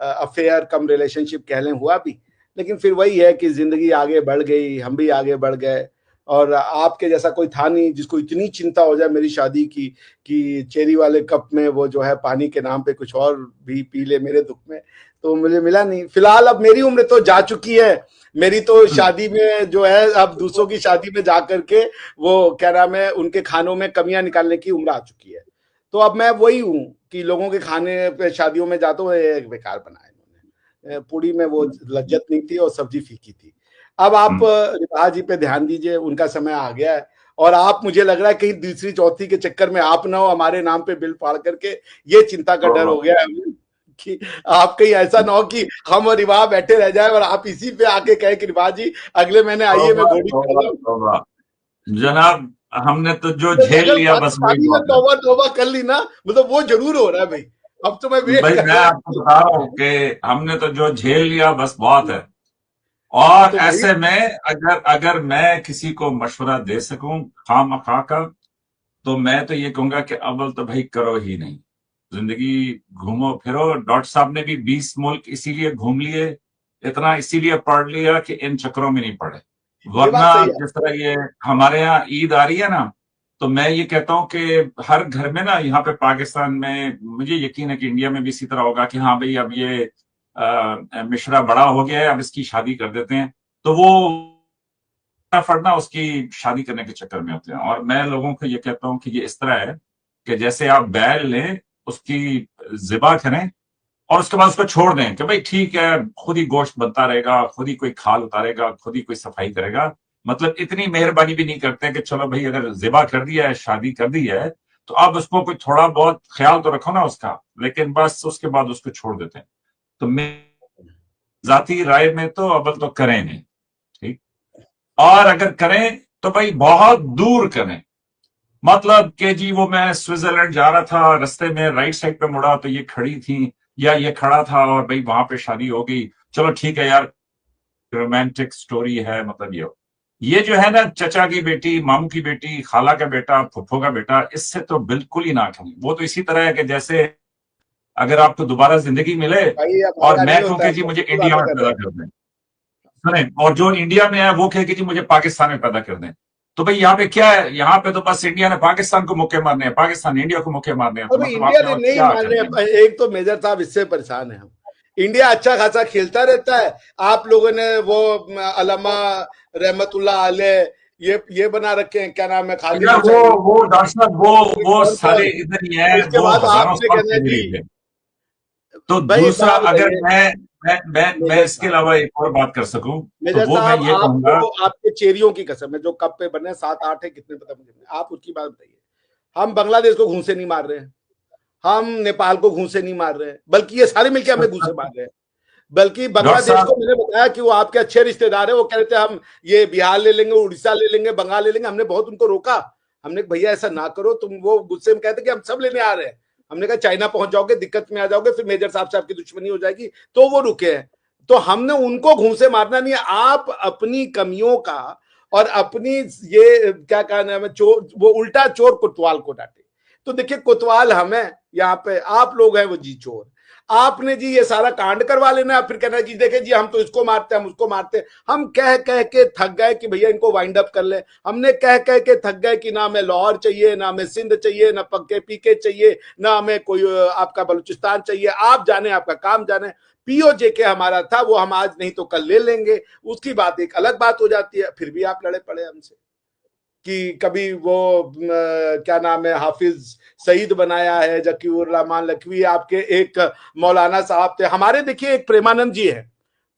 अफेयर कम रिलेशनशिप कह लें, हुआ भी। लेकिन फिर वही है कि जिंदगी आगे बढ़ गई, हम भी आगे बढ़ गए। और आपके जैसा कोई था नहीं जिसको इतनी चिंता हो जाए मेरी शादी की कि चेरी वाले कप में वो जो है पानी के नाम पे कुछ और भी पी ले मेरे दुख में, तो मुझे मिला नहीं। फिलहाल अब मेरी उम्र तो जा चुकी है, मेरी तो शादी में जो है अब दूसरों की शादी में जा करके वो क्या नाम है उनके खानों में कमियां निकालने की उम्र आ चुकी है। तो अब मैं वही हूँ कि लोगों के खाने पे शादियों में जाता हूँ, बेकार बनाया इन्होंने, पूड़ी में वो लज्जत नहीं थी और सब्जी फीकी थी। अब आप रिवाहा जी पे ध्यान दीजिए, उनका समय आ गया है। और आप, मुझे लग रहा है कहीं तीसरी चौथी के चक्कर में आप ना हो हमारे नाम पे बिल फाड़ करके, ये चिंता का डर हो गया है कि आप कहीं ऐसा ना हो कि हम और रिवाहा बैठे रह जाए और आप इसी पे आके कहे कि रिवाहा जी अगले महीने आइए, मैं घोड़ी चढ़ रहा हूँ। जनाब, हमने तो जो तो झेल अगर लिया बस वही शादी में बहुत है। तौबा तौबा कर ली ना, मतलब वो जरूर हो रहा है भाई। अब तो मैं वेट भाई कर मैं रहा आपको हूँ। बता रहा हूँ कि हमने तो जो झेल लिया बस बहुत है। और तो भाई ऐसे में अगर अगर मैं किसी को मशवरा दे सकूं खामखा का, तो मैं तो ये कहूंगा कि अव्वल तो भाई करो ही नहीं। जिंदगी घूमो फिरो। डॉक्टर साहब ने भी 20 मुल्क इसीलिए घूम लिए, इतना इसीलिए पढ़ लिया कि इन चक्करों में नहीं पड़े। ये बात वरना सही है। जिस तरह ये हमारे यहाँ ईद आ रही है ना, तो मैं ये कहता हूँ कि हर घर में ना, यहाँ पे पाकिस्तान में मुझे यकीन है कि इंडिया में भी इसी तरह होगा कि हाँ भाई अब ये मिश्रा बड़ा हो गया है, अब इसकी शादी कर देते हैं। तो वो फटाफट ना उसकी शादी करने के चक्कर में होते हैं। और मैं लोगों को ये कहता हूँ कि ये इस तरह है कि जैसे आप बैल लें, उसकी ज़िबा करें और उसके बाद उसको छोड़ दें कि भाई ठीक है, खुद ही गोश्त बनता रहेगा, खुद ही कोई खाल उतारेगा, खुद ही कोई सफाई करेगा। मतलब इतनी मेहरबानी भी नहीं करते कि चलो भाई अगर ज़िबा कर दिया है, शादी कर दी है, तो अब उसको कोई थोड़ा बहुत ख्याल तो रखो ना उसका, लेकिन बस उसके बाद उसको छोड़ देते हैं। तो मेरी जाती राय में तो अव्वल तो करें नहीं, ठीक। और अगर करें तो भाई बहुत दूर करें। मतलब कि जी वो मैं स्विट्जरलैंड जा रहा था, रास्ते में राइट साइड पे मुड़ा तो ये खड़ी थी या ये खड़ा था और भाई वहां पे शादी हो गई, चलो ठीक है यार, रोमांटिक स्टोरी है। मतलब ये जो है ना, चचा की बेटी, मामू की बेटी, खाला का बेटा, फुफ्फो का बेटा, इससे तो बिल्कुल ही ना करें। वो तो इसी तरह है कि जैसे अगर आपको दोबारा जिंदगी मिले भाई और हमारा नहीं मैं कहूं होता कि है, जी मुझे कौन सी इंडिया बातें में कर रहे पैदा हैं। कर दें, सुने, और जो इंडिया में है वो कहे कि जी मुझे पाकिस्तान में पैदा कर दें। तो भाई यहाँ पे क्या है, यहाँ पे तो बस इंडिया ने पाकिस्तान को मुक्के मारने हैं, पाकिस्तान ने इंडिया को मुक्के मारने हैं। तो अब मतलब इंडिया आपने ने और नहीं क्या मान करना है? रहे, एक तो मेजर साहब इससे परेशान है हम। इंडिया अच्छा खासा खेलता रहता है, आप लोगों ने वो अलामा रहमतुल्लाह अलैह ये बना रखे हैं, क्या नाम है, खादिम यार हुसैन, वो डॉक्टर साहब, वो कौन साले कौन। इधर ही हैं, उसके वो बाद हजारों आपने साल कहना खेले जी। रहे थे। तो भाई एक दूसरा, बात अगर बताइए मैं मेजर इसके साहब, अलावा एक और बात कर सकूं, तो मेजर वो मैं साहब ये कहूंगा। आपको आपके चेरियों की कसम है जो कप पे बने 7-8 है, कितने पता मुझे नहीं, आप उसकी बात बताइए। हम बांग्लादेश को घूंसे नहीं मार रहे हैं, हम नेपाल को घूंसे नहीं मार रहे हैं, बल्कि ये सारे मिलकर हमें घूंसे मार रहे हैं। बल्कि डॉक्टर बांग्लादेश को साहब, मैंने बताया कि वो आपके अच्छे रिश्तेदार है, वो कह रहे थे हम ये बिहार ले लेंगे, उड़ीसा ले लेंगे, बंगाल ले लेंगे। हमने बहुत उनको रोका, हमने भैया ऐसा ना करो तुम, वो गुस्से में कहते कि हम सब लेने आ रहे हैं। हमने कहा चाइना पहुंच जाओगे, दिक्कत में आ जाओगे, फिर मेजर साहब से आपकी दुश्मनी हो जाएगी। तो वो रुके हैं। तो हमने उनको घूंसे मारना नहीं है, आप अपनी कमियों का और अपनी ये क्या कहना है, चोर, वो उल्टा चोर कोतवाल को डांटे। तो देखिए कोतवाल हम है यहाँ पे, आप लोग हैं वो जी चोर। आपने जी ये सारा कांड करवा लेना, फिर कहना जी देखे जी हम तो इसको मारते हैं, हम उसको मारते हैं। हम कह कह के थक गए कि भैया इनको वाइंड अप कर ले। हमने कह कह के थक गए कि ना हमें लाहौर चाहिए, ना हमें सिंध चाहिए, ना पक्के पीके चाहिए, ना हमें कोई आपका बलूचिस्तान चाहिए। आप जाने, आपका काम जाने। पीओजे के हमारा था, वो हम आज नहीं तो कल ले लेंगे, उसकी बात एक अलग बात हो जाती है। फिर भी आप लड़े पड़े हमसे कि कभी वो क्या नाम है, हाफिज सईद बनाया है, जकीउर रहमान लखवी आपके एक मौलाना साहब थे हमारे। देखिए एक प्रेमानंद जी है,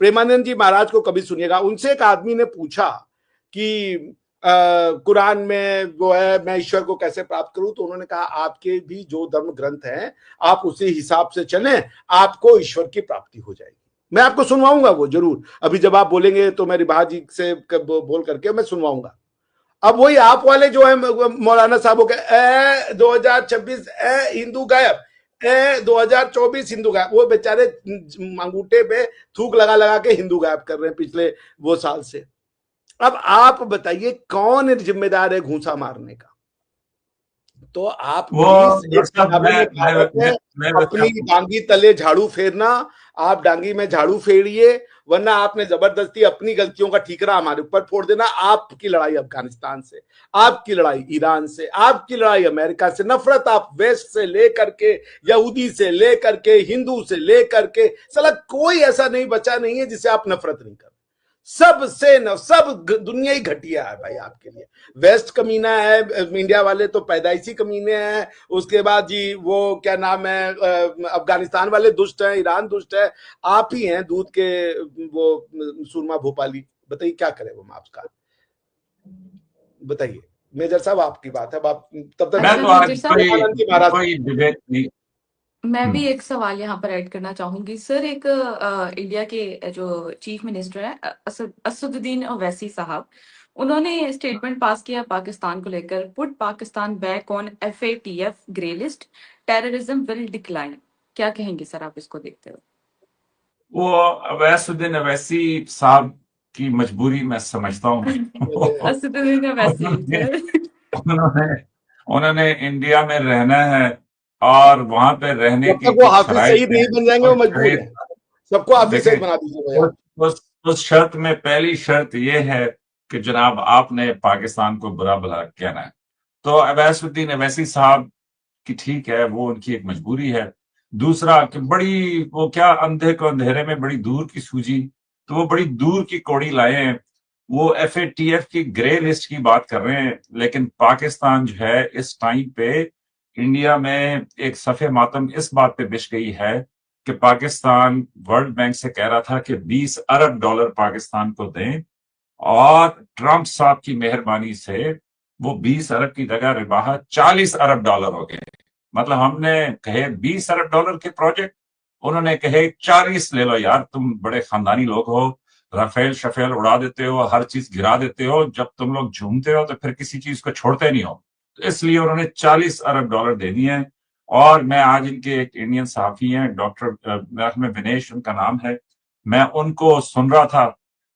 प्रेमानंद जी महाराज को कभी सुनिएगा, उनसे एक आदमी ने पूछा कि कुरान में वो है, मैं ईश्वर को कैसे प्राप्त करूं। तो उन्होंने कहा आपके भी जो धर्म ग्रंथ हैं, आप उसी हिसाब से चलें, आपको ईश्वर की प्राप्ति हो जाएगी। मैं आपको सुनवाऊंगा वो जरूर, अभी जब आप बोलेंगे तो मैं रिभा जी से बोल करके मैं सुनवाऊंगा। अब वही आप वाले जो है मौलाना साहब के 2026 हिंदू गायब, 2024 हिंदू गायब, वो बेचारे अंगूठे पे थूक लगा लगा के हिंदू गायब कर रहे हैं पिछले वो साल से। अब आप बताइए कौन जिम्मेदार है घूसा मारने का। तो आप वो प्लीज, एक डॉक्टर साहब पंजाबी में कहावत है, मैं वैसे अपनी आपको डांगी तले झाड़ू फेरना। आप डांगी में झाड़ू फेरिए, वरना आपने जबरदस्ती अपनी गलतियों का ठीकरा हमारे ऊपर फोड़ देना। आपकी लड़ाई अफगानिस्तान से, आपकी लड़ाई ईरान से, आपकी लड़ाई अमेरिका से, नफरत आप वेस्ट से लेकर के, यहूदी से लेकर के, हिंदू से लेकर के, साला कोई ऐसा नहीं बचा नहीं है जिसे आप नफरत नहीं कर। सबसे न सब दुनिया ही घटिया है भाई आपके लिए। वेस्ट कमीना है, इंडिया वाले तो पैदाइशी कमीने हैं। उसके बाद जी वो क्या नाम है, अफगानिस्तान वाले दुष्ट हैं, ईरान दुष्ट है, आप ही हैं दूध के वो सुरमा भोपाली। बताइए क्या करें वो आपका, बताइए। मेजर साहब आपकी बात है, अब आप तब तक मैं अच्छा तो मेजर आज साहब, प्रेमानंद की महाराज। कोई डिबेट नहीं। मैं भी हम्म, एक सवाल यहाँ पर ऐड करना चाहूंगी सर। एक इंडिया के जो चीफ मिनिस्टर हैं असदुद्दीन ओवैसी साहब, उन्होंने स्टेटमेंट पास किया पाकिस्तान को लेकर, put Pakistan back on FATF grey list, terrorism will decline. क्या कहेंगे सर आप इसको देखते हुए? वो अवैसुद्दीन अवैसी साहब की मजबूरी मैं समझता हूँ। असदुद्दीन ओवैसी उन्होंने सर। उन्होंने उन्होंने इंडिया में रहना है, और वहां पे रहने जब की तक वो कुछ हाफिज शराइत सईद हैं। नहीं बन जाएंगे वो और मजबूर है। शरीत सबको हाफिज देखें, सईद बना दीजिए भैया। उस शर्त में पहली शर्त ये है कि जनाब आपने पाकिस्तान को बुरा भला कहना है। तो अवैसुद्दीन अवैसी साहब की ठीक है, वो उनकी एक मजबूरी है। दूसरा कि बड़ी वो क्या, अंधे को अंधेरे में बड़ी दूर की सूझी, तो वो बड़ी दूर की कौड़ी लाए हैं। वो FATF की ग्रे लिस्ट की बात कर रहे हैं, लेकिन पाकिस्तान जो है इस टाइम पे इंडिया में एक सफ़े मातम इस बात पे बिछ गई है कि पाकिस्तान वर्ल्ड बैंक से कह रहा था कि 20 अरब डॉलर पाकिस्तान को दें, और ट्रंप साहब की मेहरबानी से वो 20 अरब की जगह रिबाहा 40 अरब डॉलर हो गए। मतलब हमने कहे 20 अरब डॉलर के प्रोजेक्ट, उन्होंने कहे 40 ले लो यार, तुम बड़े खानदानी लोग हो, राफेल शफेल उड़ा देते हो, हर चीज गिरा देते हो, जब तुम लोग झूमते हो तो फिर किसी चीज को छोड़ते नहीं हो। तो इसलिए उन्होंने 40 अरब डॉलर दे दिए हैं। और मैं आज इनके एक इंडियन सहाफी हैं, डॉक्टर में विनेश उनका नाम है, मैं उनको सुन रहा था,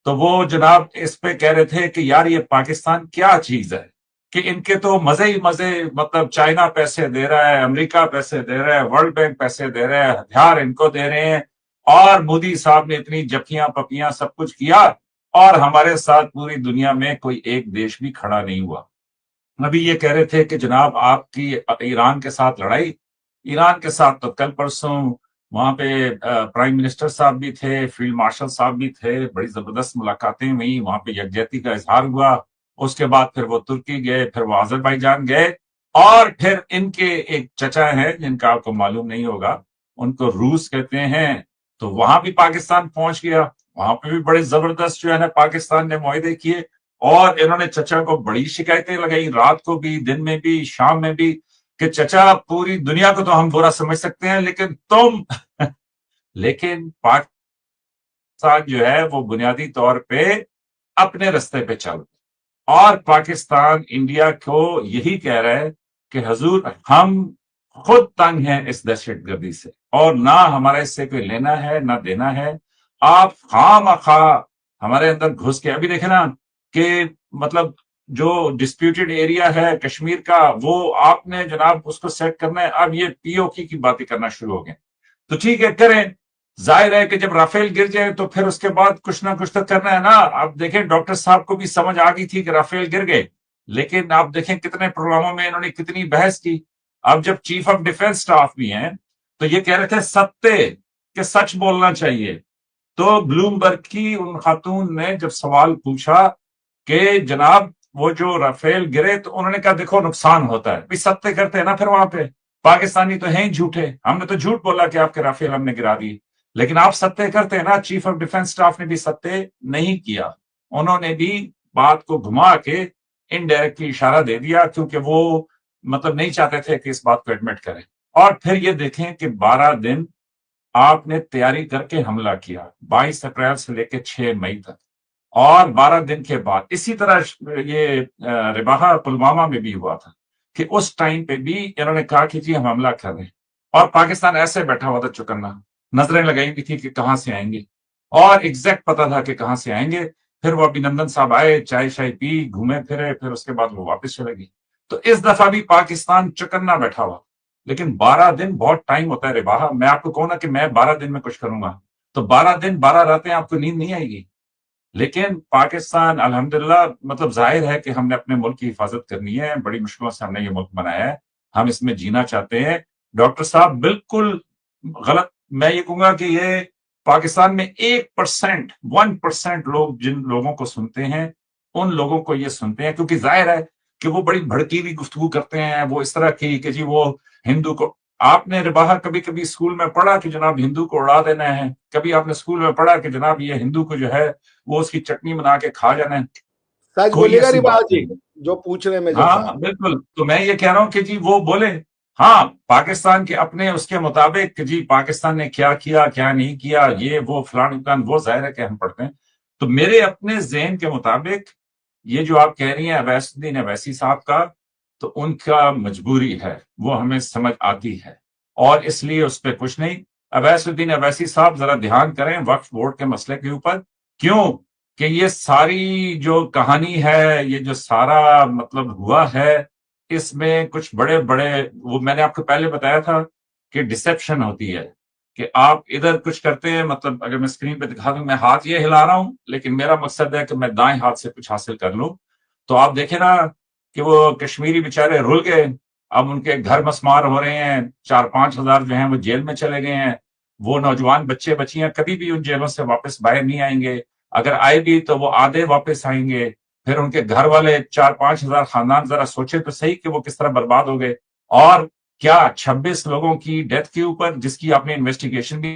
तो वो जनाब इस पे कह रहे थे कि यार ये पाकिस्तान क्या चीज है, कि इनके तो मजे ही मजे, मतलब चाइना पैसे दे रहा है, अमेरिका पैसे दे रहा है, वर्ल्ड बैंक पैसे दे रहा है, हथियार इनको दे रहे हैं, और मोदी साहब ने इतनी जफियां पपियां सब कुछ किया, और हमारे साथ पूरी दुनिया में कोई एक देश भी खड़ा नहीं हुआ। अभी ये कह रहे थे कि जनाब आपकी ईरान के साथ लड़ाई, ईरान के साथ तो कल परसों वहां पे प्राइम मिनिस्टर साहब भी थे, फील्ड मार्शल साहब भी थे, बड़ी जबरदस्त मुलाकातें हुई, वहां पे यकजहती का इजहार हुआ। उसके बाद फिर वो तुर्की गए, फिर वो अजरबैजान गए, और फिर इनके एक चचा हैं जिनका आपको मालूम नहीं होगा, उनको रूस कहते हैं, तो वहां भी पाकिस्तान पहुंच गया। वहां पे भी बड़े जबरदस्त जो है ना पाकिस्तान ने मुआहदे किए, और इन्होंने चचा को बड़ी शिकायतें लगाई, रात को भी, दिन में भी, शाम में भी, कि चचा पूरी दुनिया को तो हम बुरा समझ सकते हैं, लेकिन तुम लेकिन पाकिस्तान जो है वो बुनियादी तौर पे अपने रास्ते पे चल, और पाकिस्तान इंडिया को यही कह रहा है कि हजूर हम खुद तंग हैं इस दहशतगर्दी से, और ना हमारा इससे कोई लेना है ना देना है। आप खाम खा हमारे अंदर घुस के, अभी देखे ना कि मतलब जो डिस्प्यूटेड एरिया है कश्मीर का, वो आपने जनाब उसको सेट करना है, अब ये POK की बातें करना शुरू हो गए। तो ठीक है, करें। जाहिर है कि जब राफेल गिर जाए तो फिर उसके बाद कुछ ना कुछ तो करना है ना। आप देखें डॉक्टर साहब को भी समझ आ गई थी कि राफेल गिर गए, लेकिन आप देखें कितने प्रोग्रामों में इन्होंने कितनी बहस की। अब जब चीफ ऑफ डिफेंस स्टाफ भी हैं, तो ये कह रहे थे सत्य कि सच बोलना चाहिए। तो ब्लूमबर्ग की उन खातून ने जब सवाल पूछा कि जनाब वो जो राफेल गिरे, तो उन्होंने कहा देखो नुकसान होता है, भी सत्य करते हैं ना फिर वहां पे, पाकिस्तानी तो हैं ही झूठे, हमने तो झूठ बोला कि आपके राफेल हमने गिरा दिए, लेकिन आप सत्य करते हैं ना। चीफ ऑफ डिफेंस स्टाफ ने भी सत्य नहीं किया, उन्होंने भी बात को घुमा के इनडायरेक्टली इशारा दे दिया, क्योंकि वो मतलब नहीं चाहते थे कि इस बात को एडमिट करें। और फिर ये देखें कि 12 दिन आपने तैयारी करके हमला किया, 22 अप्रैल से लेकर 6 मई तक, और 12 दिन के बाद इसी तरह ये रिबाहा पुलवामा में भी हुआ था कि उस टाइम पे भी इन्होंने कहा कि जी हम हमला कर रहे हैं, और पाकिस्तान ऐसे बैठा हुआ था चुकन्ना, नजरें लगाई भी थी कि कहां से आएंगे, और एग्जैक्ट पता था कि कहां से आएंगे। फिर वो अभिनंदन साहब आए, चाय शाय पी, घूमे फिरे, फिर उसके बाद वो वापस चले गए। तो इस दफा भी पाकिस्तान चौकन्ना बैठा हुआ। लेकिन 12 दिन बहुत टाइम होता है रे बाबा। मैं आपको कहूँ ना कि मैं 12 दिन में कुछ करूंगा, तो 12 दिन 12 रातें आपको नींद नहीं आएगी। लेकिन पाकिस्तान अल्हम्दुलिल्लाह, मतलब जाहिर है कि हमने अपने मुल्क की हिफाजत करनी है, बड़ी मुश्किलों से हमने ये मुल्क बनाया है, हम इसमें जीना चाहते हैं। डॉक्टर साहब बिल्कुल गलत, मैं ये कहूंगा कि ये पाकिस्तान में 1%, 1% लोग जिन लोगों को सुनते हैं, उन लोगों को ये सुनते हैं, क्योंकि जाहिर है कि वो बड़ी भड़कीली गुफ्तगू करते हैं, वो इस तरह की कि जी वो हिंदू को, आपने रिबाहा कभी कभी स्कूल में पढ़ा कि जनाब हिंदू को उड़ा देना है? कभी आपने स्कूल में पढ़ा कि जनाब ये हिंदू को जो है वो उसकी चटनी बना के खा जाना है? सच कोई बोलिएगा ऐसी रिवाज बात जी, नहीं है। जो पूछ रहे हैं मेजर साहब। हाँ बिल्कुल, तो मैं ये कह रहा हूं कि जी वो बोले, हाँ पाकिस्तान के अपने उसके मुताबिक कि जी पाकिस्तान ने क्या किया क्या नहीं किया, ये वो फलान ढिमकान, वो जाहिर है कि हम पढ़ते हैं। तो मेरे अपने जहन के मुताबिक ये जो आप कह रही हैं अवैसुद्दीन अवैसी साहब का, तो उनका मजबूरी है, वो हमें समझ आती है, और इसलिए उस पर कुछ नहीं। अवैसुद्दीन अवैसी साहब जरा ध्यान करें वक्फ बोर्ड के मसले के ऊपर। क्यों कि ये सारी जो कहानी है, ये जो सारा मतलब हुआ है, इसमें कुछ बड़े बड़े, वो मैंने आपको पहले बताया था कि डिसेप्शन होती है, कि आप इधर कुछ करते हैं, मतलब अगर मैं स्क्रीन पे दिखा दूं, मैं हाथ ये हिला रहा हूं, लेकिन मेरा मकसद है कि मैं दाएं हाथ से कुछ हासिल कर लूं। तो आप देखें ना कि वो कश्मीरी बेचारे रुल गए, अब उनके घर मसमार हो रहे हैं, 4-5 हजार जो हैं वो जेल में चले गए हैं। वो नौजवान बच्चे बच्चियां कभी भी उन जेलों से वापस बाहर नहीं आएंगे, अगर आए भी तो वो आधे वापस आएंगे। फिर उनके घर वाले 4-5 हजार खानदान, जरा सोचे तो सही कि वो किस तरह बर्बाद हो गए। और क्या 26 लोगों की डेथ के ऊपर, जिसकी आपने इन्वेस्टिगेशन भी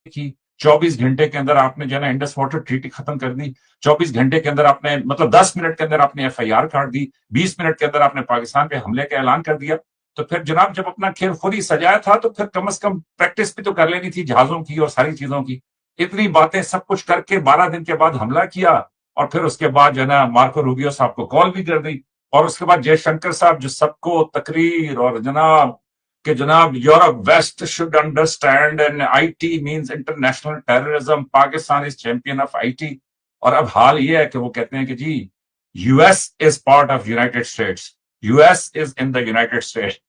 की, 24 घंटे के अंदर आपने जो है ना इंडस वाटर ट्रीटी खत्म कर दी, 24 घंटे के अंदर आपने, मतलब 10 मिनट के अंदर आपने एफआईआर काट दी, 20 मिनट के अंदर आपने पाकिस्तान पे हमले का ऐलान कर दिया। तो फिर जनाब जब अपना खेल खुद ही सजाया था, तो फिर कम से कम प्रैक्टिस भी तो कर लेनी थी जहाजों की और सारी चीजों की। इतनी बातें सब कुछ करके 12 दिन के बाद हमला किया, और फिर उसके बाद जो है ना मार्को रूबियो साहब को कॉल भी कर दी, और उसके बाद जयशंकर साहब जो सबको तकरीर, और जनाब कि जनाब Europe west should understand and it means international terrorism, Pakistan is champion of it. और अब हाल ये है कि वो कहते हैं कि जी US is part of United States, US is in the United States.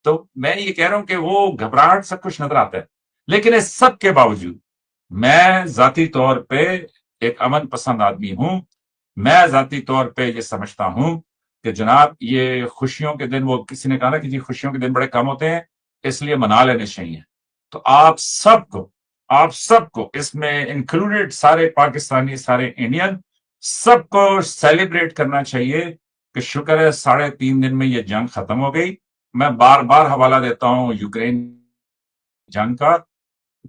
तो मैं ये कह रहा हूं कि वो घबराहट सब कुछ नजर आता है। लेकिन इस सब के बावजूद मैं जाती तौर पे एक अमन पसंद आदमी हूं। मैं जाती तौर पे ये समझता हूं कि जनाब ये खुशियों के दिन, वो किसी ने कहा ना कि जी खुशियों के दिन बड़े कम होते हैं, इसलिए मना लेने चाहिए। तो आप सबको इसमें इंक्लूडेड, सारे पाकिस्तानी, सारे इंडियन, सबको सेलिब्रेट करना चाहिए कि शुक्र है 3.5 दिन में ये जंग खत्म हो गई। मैं बार बार हवाला देता हूं यूक्रेन जंग का।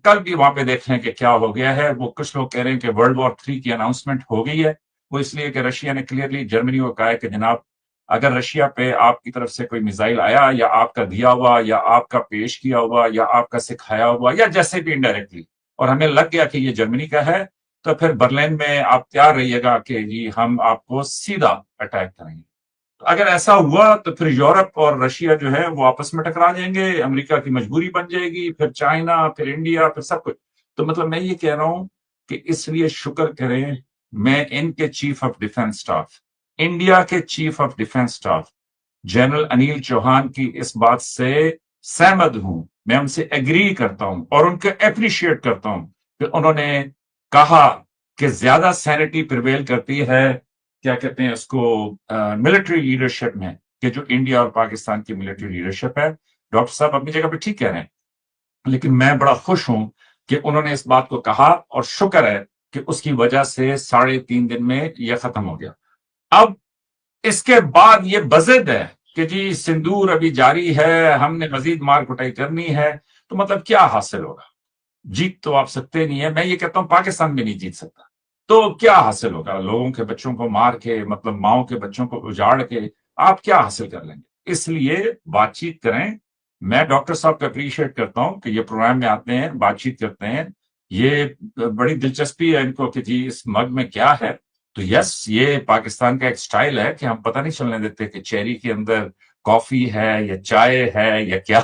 कल भी वहां पे देख लें कि क्या हो गया है। वो कुछ लोग कह रहे हैं कि वर्ल्ड वॉर 3 की अनाउंसमेंट हो गई है। वो इसलिए कि रशिया ने क्लियरली जर्मनी को कहा है कि जनाब अगर रशिया पे आपकी तरफ से कोई मिसाइल आया, या आपका दिया हुआ, या आपका पेश किया हुआ, या आपका सिखाया हुआ, या जैसे भी इनडायरेक्टली, और हमें लग गया कि ये जर्मनी का है, तो फिर बर्लिन में आप तैयार रहिएगा कि जी हम आपको सीधा अटैक करेंगे। अगर ऐसा हुआ तो फिर यूरोप और रशिया जो है वो आपस में टकरा जाएंगे, अमेरिका की मजबूरी बन जाएगी, फिर चाइना, फिर इंडिया, फिर सब कुछ। तो मतलब मैं ये कह रहा हूं कि इसलिए शुक्र करें, मैं इनके chief of defence staff, India के chief of defence staff general Anil Chauhan की इस बात से सहमत हूं। मैं उनसे एग्री करता हूं और उनको अप्रिशिएट करता हूं कि उन्होंने कहा कि ज्यादा सैनिटी प्रिवेल करती है, क्या कहते हैं उसको, मिलिट्री लीडरशिप में, कि जो इंडिया और पाकिस्तान की मिलिट्री लीडरशिप है। डॉक्टर साहब अपनी जगह पे ठीक कह रहे हैं, लेकिन मैं बड़ा खुश हूं कि उन्होंने इस बात को कहा, और शुक्र है कि उसकी वजह से 3.5 दिन में यह खत्म हो गया। अब इसके बाद ये बजिद है कि जी सिंदूर अभी जारी है, हमने मजीद मार कुटाई करनी है। तो मतलब क्या हासिल होगा? जीत तो आप सकते नहीं है, मैं ये कहता हूं पाकिस्तान भी नहीं जीत सकता। तो क्या हासिल होगा? लोगों के बच्चों को मार के, मतलब माओ के बच्चों को उजाड़ के आप क्या हासिल कर लेंगे? इसलिए बातचीत करें। मैं डॉक्टर साहब को अप्रिशिएट करता हूं कि ये प्रोग्राम में आते हैं, बातचीत करते हैं। ये बड़ी दिलचस्पी है इनको कि जी इस मग में क्या है। तो यस, ये पाकिस्तान का एक स्टाइल है कि हम पता नहीं चलने देते कि चेरी के अंदर कॉफी है या चाय है या क्या।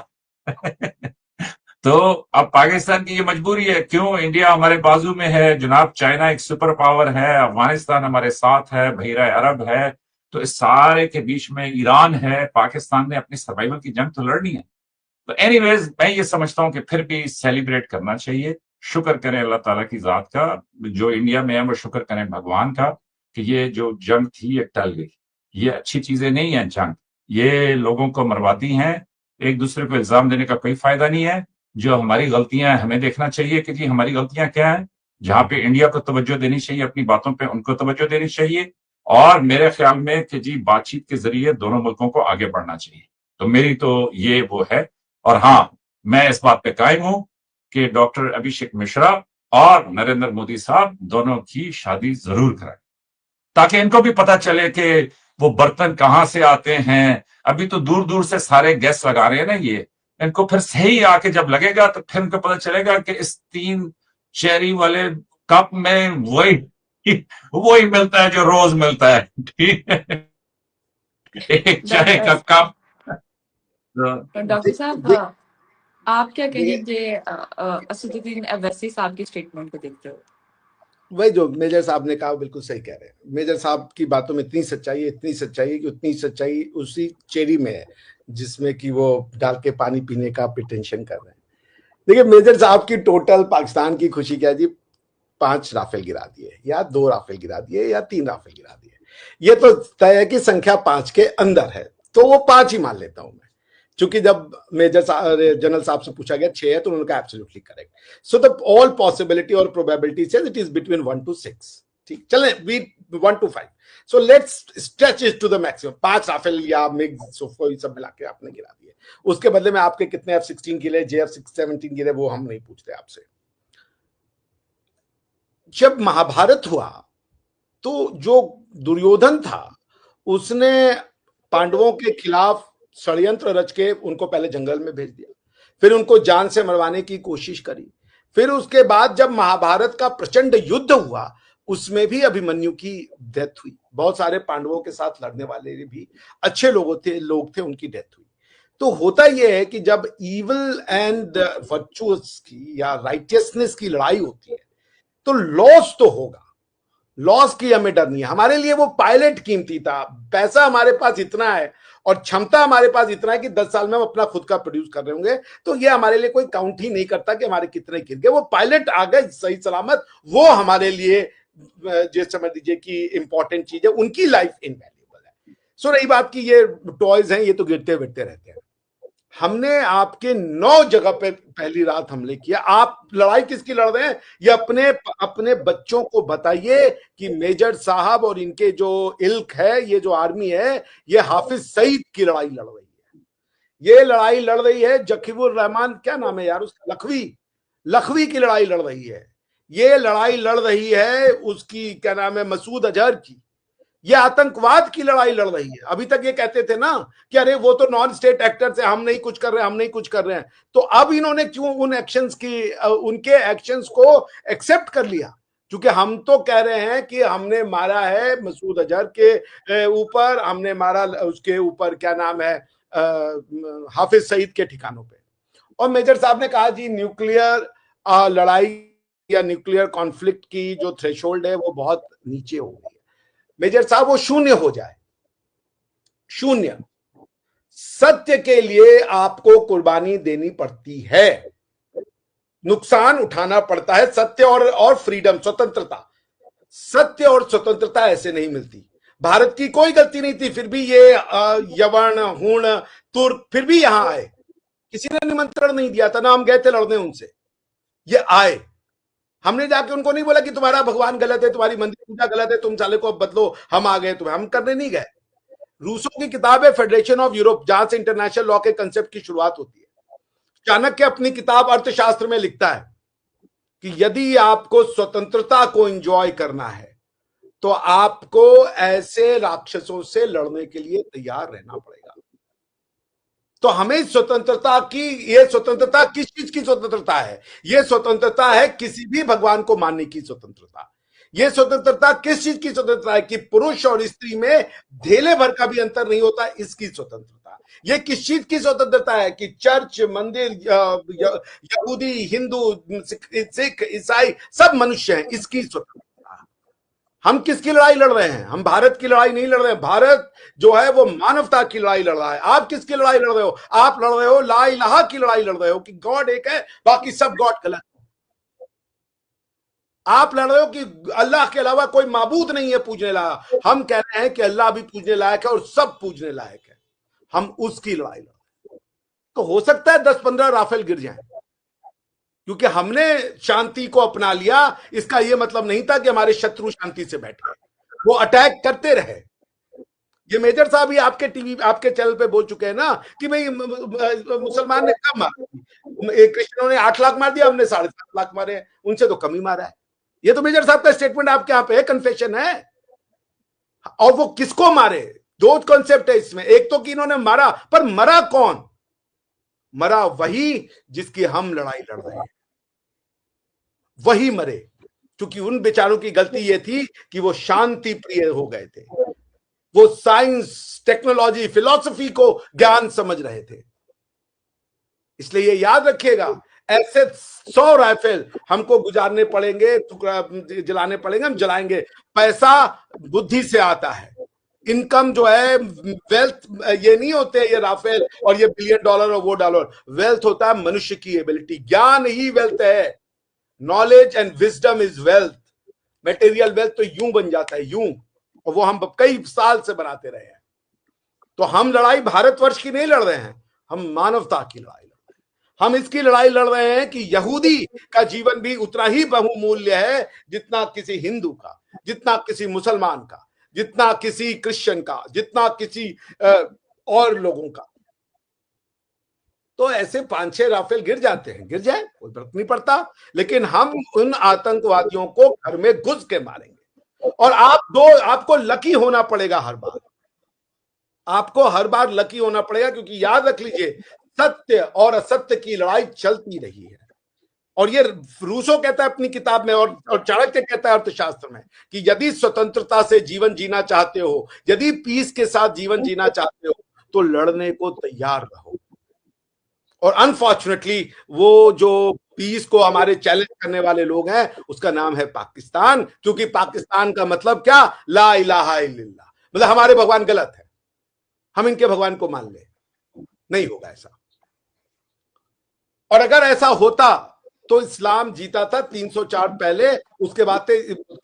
तो अब पाकिस्तान की ये मजबूरी है। क्यों? इंडिया हमारे बाजू में है जनाब, चाइना एक सुपर पावर है, अफगानिस्तान हमारे साथ है, बहीरा अरब है, तो इस सारे के बीच में ईरान है, पाकिस्तान ने अपनी सर्वाइवल की जंग तो लड़नी है। तो एनीवेज मैं ये समझता हूं कि फिर भी सेलिब्रेट करना चाहिए, शुक्र करें अल्लाह ताला की जात का, जो इंडिया में है वो शुक्र करें भगवान का कि ये जो जंग थी ये टल गई। ये अच्छी चीजें नहीं है जंग, ये लोगों को मरवाती हैं, एक दूसरे को इल्जाम देने का कोई फायदा नहीं है। जो हमारी गलतियां हैं हमें देखना चाहिए कि जी हमारी गलतियां क्या है, जहां पे इंडिया को तवज्जो देनी चाहिए, अपनी बातों पे उनको तवज्जो देनी चाहिए, और मेरे ख्याल में कि जी बातचीत के जरिए दोनों मुल्कों को आगे बढ़ना चाहिए। तो मेरी तो ये वो है। और हाँ, मैं इस बात पे कायम हूं कि डॉक्टर अभिषेक मिश्रा और नरेंद्र मोदी साहब दोनों की शादी जरूर कराएं, ताकि इनको भी पता चले कि वो बर्तन कहां से आते हैं। अभी तो दूर दूर से सारे गैस लगा रहे हैं ना, ये इनको फिर सही आके जब लगेगा तो फिर इनको पता चलेगा कि इस 3 चेरी वाले कप में वही वही मिलता है जो रोज मिलता है। ठीक है, एक चाय का डॉक्टर कप। डॉक्टर साहब, देख आप क्या देखिए, कहेंगे असदुद्दीन अवैसी साहब की स्टेटमेंट को देखते हुए? वही जो मेजर साहब ने कहा बिल्कुल सही कह रहे हैं। मेजर साहब की बातों में इतनी सच्चाई है, इतनी सच्चाई है कि उतनी सच्चाई उसी चेरी में है जिसमें कि वो डाल के पानी पीने का प्रिटेंशन कर रहे हैं। देखिए, मेजर साहब की टोटल पाकिस्तान की खुशी क्या जी, 5 राफेल गिरा दिए या 2 राफेल गिरा दिए या 3 राफेल गिरा दिए, ये तो तय है कि संख्या 5 के अंदर है, तो वो 5 ही मान लेता हूं मैं। चूंकि जब मेजर जनरल साहब से पूछा गया 6 है तो उन्होंने कहा absolutely correct. So the all possibility और probability says it is between 1 to 6। ठीक, चलें, we 1 to 5, so let's stretch it to the maximum. 5 Rafale या मिग सुखोई सब मिला के आपने गिरा दिए, उसके बदले में आपके कितने F-16 गिरे, JF-17 गिरे, वो हम नहीं पूछते आपसे। जब महाभारत हुआ तो जो दुर्योधन था उसने पांडवों के खिलाफ षड्यंत्र रच के उनको पहले जंगल में भेज दिया, फिर उनको जान से मरवाने की कोशिश करी, फिर उसके बाद जब महाभारत का प्रचंड युद्ध हुआ उसमें भी अभिमन्यु की डेथ हुई। बहुत सारे पांडवों के साथ लड़ने वाले भी अच्छे लोग थे, उनकी डेथ हुई। तो होता यह है कि जब इविल एंड वर्चुअस की या राइटियसनेस की लड़ाई होती है तो लॉस तो होगा, लॉस की हमें डर नहीं है। हमारे लिए वो पायलट कीमती था, पैसा हमारे पास इतना है और क्षमता हमारे पास इतना है कि 10 साल में हम अपना खुद का प्रोड्यूस कर रहे होंगे, तो ये हमारे लिए कोई काउंट ही नहीं करता कि हमारे कितने गिर गए। वो पायलट आ गए सही सलामत, वो हमारे लिए जिस समझ लीजिए कि इंपॉर्टेंट चीज है, उनकी लाइफ इनवैल्यूएबल है। सो रही बात की ये टॉयज हैं, ये तो गिरते बिरते रहते हैं। हमने आपके 9 जगह पे पहली रात हमले किया। आप लड़ाई किसकी लड़ रहे हैं, ये अपने अपने बच्चों को बताइए कि मेजर साहब और इनके जो इल्क है, ये जो आर्मी है, ये हाफिज सईद की लड़ाई लड़ रही है। ये लड़ाई लड़ रही है जकीबुर रहमान, क्या नाम है यार उसका, लखवी की लड़ाई लड़ रही है। ये लड़ाई लड़ रही है उसकी क्या नाम है, मसूद अजहर की। ये आतंकवाद की लड़ाई लड़ रही है। अभी तक ये कहते थे ना कि अरे वो तो नॉन स्टेट एक्टर्स है, हम नहीं कुछ कर रहे, हम नहीं कुछ कर रहे हैं। तो अब इन्होंने क्यों उन एक्शंस की, उनके एक्शंस को एक्सेप्ट कर लिया? क्योंकि हम तो कह रहे हैं कि हमने मारा है मसूद अजहर के ऊपर, हमने मारा उसके ऊपर क्या नाम है, हाफिज सईद के ठिकानों पे। और मेजर साहब ने कहा जी न्यूक्लियर लड़ाई या न्यूक्लियर कॉन्फ्लिक्ट की जो थ्रेशोल्ड है वो बहुत नीचे हो गई है। मेजर साहब वो 0 हो जाए, 0। सत्य के लिए आपको कुर्बानी देनी पड़ती है, नुकसान उठाना पड़ता है। सत्य और फ्रीडम, स्वतंत्रता, सत्य और स्वतंत्रता ऐसे नहीं मिलती। भारत की कोई गलती नहीं थी, फिर भी ये यवन, हूण, तुर्क फिर भी यहां आए, किसी ने निमंत्रण नहीं दिया था ना, हम गए थे लड़ने उनसे, ये आए। हमने जाके उनको नहीं बोला कि तुम्हारा भगवान गलत है, तुम्हारी मंदिर पूजा गलत है, तुम साले को अब बदलो, हम आ गए तुम्हें, हम करने नहीं गए। रूसों की किताब है फेडरेशन ऑफ यूरोप, जहां से इंटरनेशनल लॉ के कंसेप्ट की शुरुआत होती है। चाणक्य अपनी किताब अर्थशास्त्र में लिखता है कि यदि आपको स्वतंत्रता को एंजॉय करना है तो आपको ऐसे राक्षसों से लड़ने के लिए तैयार रहना पड़ेगा। तो हमें स्वतंत्रता की, ये स्वतंत्रता किस चीज की स्वतंत्रता है? ये स्वतंत्रता है किसी भी भगवान को मानने की स्वतंत्रता। ये स्वतंत्रता किस चीज की स्वतंत्रता है कि पुरुष और स्त्री में धेले भर का भी अंतर नहीं होता, इसकी स्वतंत्रता। ये किस चीज की स्वतंत्रता है कि चर्च, मंदिर, यहूदी, हिंदू, सिख, ईसाई सब मनुष्य हैं, इसकी स्वतंत्रता। हम किसकी लड़ाई लड़ रहे हैं? हम भारत की लड़ाई नहीं लड़ रहे हैं। भारत जो है वो मानवता की लड़ाई लड़ रहा है। आप किसकी लड़ाई लड़ रहे हो? आप लड़ रहे हो ला इलाहा की लड़ाई लड़ रहे हो कि गॉड एक है, बाकी सब गॉड गलत। आप लड़ रहे हो कि अल्लाह के अलावा कोई माबूद नहीं है पूजने लायक। हम कह रहे हैं कि अल्लाह भी पूजने लायक है और सब पूजने लायक है। हम उसकी लड़ाई लड़ रहे हैं। तो हो सकता है 10-15 राफेल गिर जाएं, क्योंकि हमने शांति को अपना लिया। इसका यह मतलब नहीं था कि हमारे शत्रु शांति से बैठे, वो अटैक करते रहे। ये मेजर साहब ही आपके टीवी, आपके चैनल पे बोल चुके हैं ना कि भाई मुसलमान ने कब मारा, क्रिश्चियनों ने 8 लाख मार दिया, हमने 7.5 लाख मारे, उनसे तो कम ही मारा है। ये तो मेजर साहब का स्टेटमेंट आपके यहाँ पे है, कन्फेशन है। और वो किसको मारे? दो कॉन्सेप्ट है इसमें। एक तो कि इन्होंने मारा, पर मरा कौन? मरा वही जिसकी हम लड़ाई लड़ रहे हैं, वही मरे। क्योंकि उन बेचारों की गलती ये थी कि वो शांति प्रिय हो गए थे। वो साइंस, टेक्नोलॉजी, फिलॉसफी को ज्ञान समझ रहे थे। इसलिए ये याद रखिएगा, ऐसे 100 राइफल हमको गुजारने पड़ेंगे, जलाने पड़ेंगे, हम जलाएंगे। पैसा बुद्धि से आता है। इनकम जो है, वेल्थ ये नहीं होते ये राफेल और ये $1 बिलियन और वो डॉलर। वेल्थ होता है मनुष्य की एबिलिटी। ज्ञान ही वेल्थ है। Knowledge and wisdom is wealth. Material wealth तो यूं बन जाता है, यूं, और वो हम कई साल से बनाते रहे हैं। तो हम लड़ाई भारतवर्ष की नहीं लड़ रहे हैं, हम मानवता की लड़ाई लड़ रहे हैं। हम इसकी लड़ाई लड़ रहे हैं कि यहूदी का जीवन भी उतना ही बहुमूल्य है जितना किसी हिंदू का, जितना किसी मुसलमान का, जितना किसी क्रिश्चियन का, जितना किसी और लोगों का। तो ऐसे 5-6 राफेल गिर जाते हैं, गिर जाए, कोई फर्क नहीं पड़ता। लेकिन हम उन आतंकवादियों को घर में घुस के मारेंगे। और आपको लकी होना पड़ेगा हर बार। आपको हर बार लकी होना पड़ेगा, क्योंकि याद रख लीजिए, सत्य और असत्य की लड़ाई चलती रही है। और ये रूसो कहता है अपनी किताब में, और चाणक्य कहता है अर्थशास्त्र में, कि यदि स्वतंत्रता से जीवन जीना चाहते हो, यदि पीस के साथ जीवन जीना चाहते हो, तो लड़ने को तैयार रहो। और अनफॉर्चुनेटली वो जो पीस को हमारे चैलेंज करने वाले लोग हैं, उसका नाम है पाकिस्तान। क्योंकि पाकिस्तान का मतलब क्या? ला इलाहा इल्लल्लाह। मतलब हमारे भगवान गलत है, हम इनके भगवान को मान ले। नहीं होगा ऐसा। और अगर ऐसा होता तो इस्लाम जीता था 304 पहले। उसके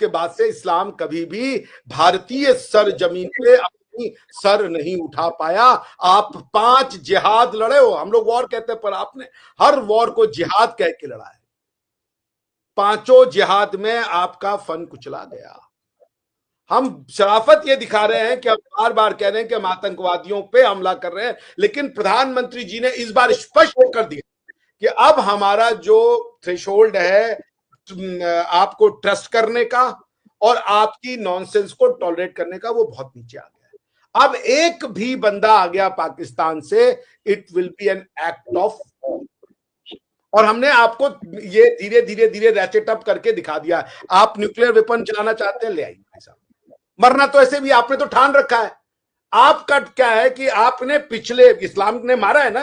बाद से इस्लाम कभी भी भारतीय सरजमीन पे अपनी सर नहीं उठा पाया। आप 5 जिहाद लड़े हो, हम लोग वॉर कहते हैं, पर आपने हर वॉर को जिहाद कह के लड़ा है। 5 जिहाद में आपका फन कुचला गया। हम शराफत ये दिखा रहे हैं कि हम बार बार कह रहे हैं कि हम आतंकवादियों पे हमला कर रहे हैं, लेकिन प्रधानमंत्री जी ने इस बार स्पष्ट कर दिया कि अब हमारा जो थ्रेशोल्ड है आपको ट्रस्ट करने का और आपकी नॉनसेंस को टॉलरेट करने का, वो बहुत नीचे आ गया है। अब एक भी बंदा आ गया पाकिस्तान से, it will B an act of. और हमने आपको ये धीरे धीरे धीरे रैचेट अप करके दिखा दिया। आप न्यूक्लियर वेपन चलाना चाहते हैं, ले आइए भाई साहब। मरना तो ऐसे भी आपने तो ठान रखा है। आपका क्या है कि आपने पिछले, इस्लाम ने मारा है ना,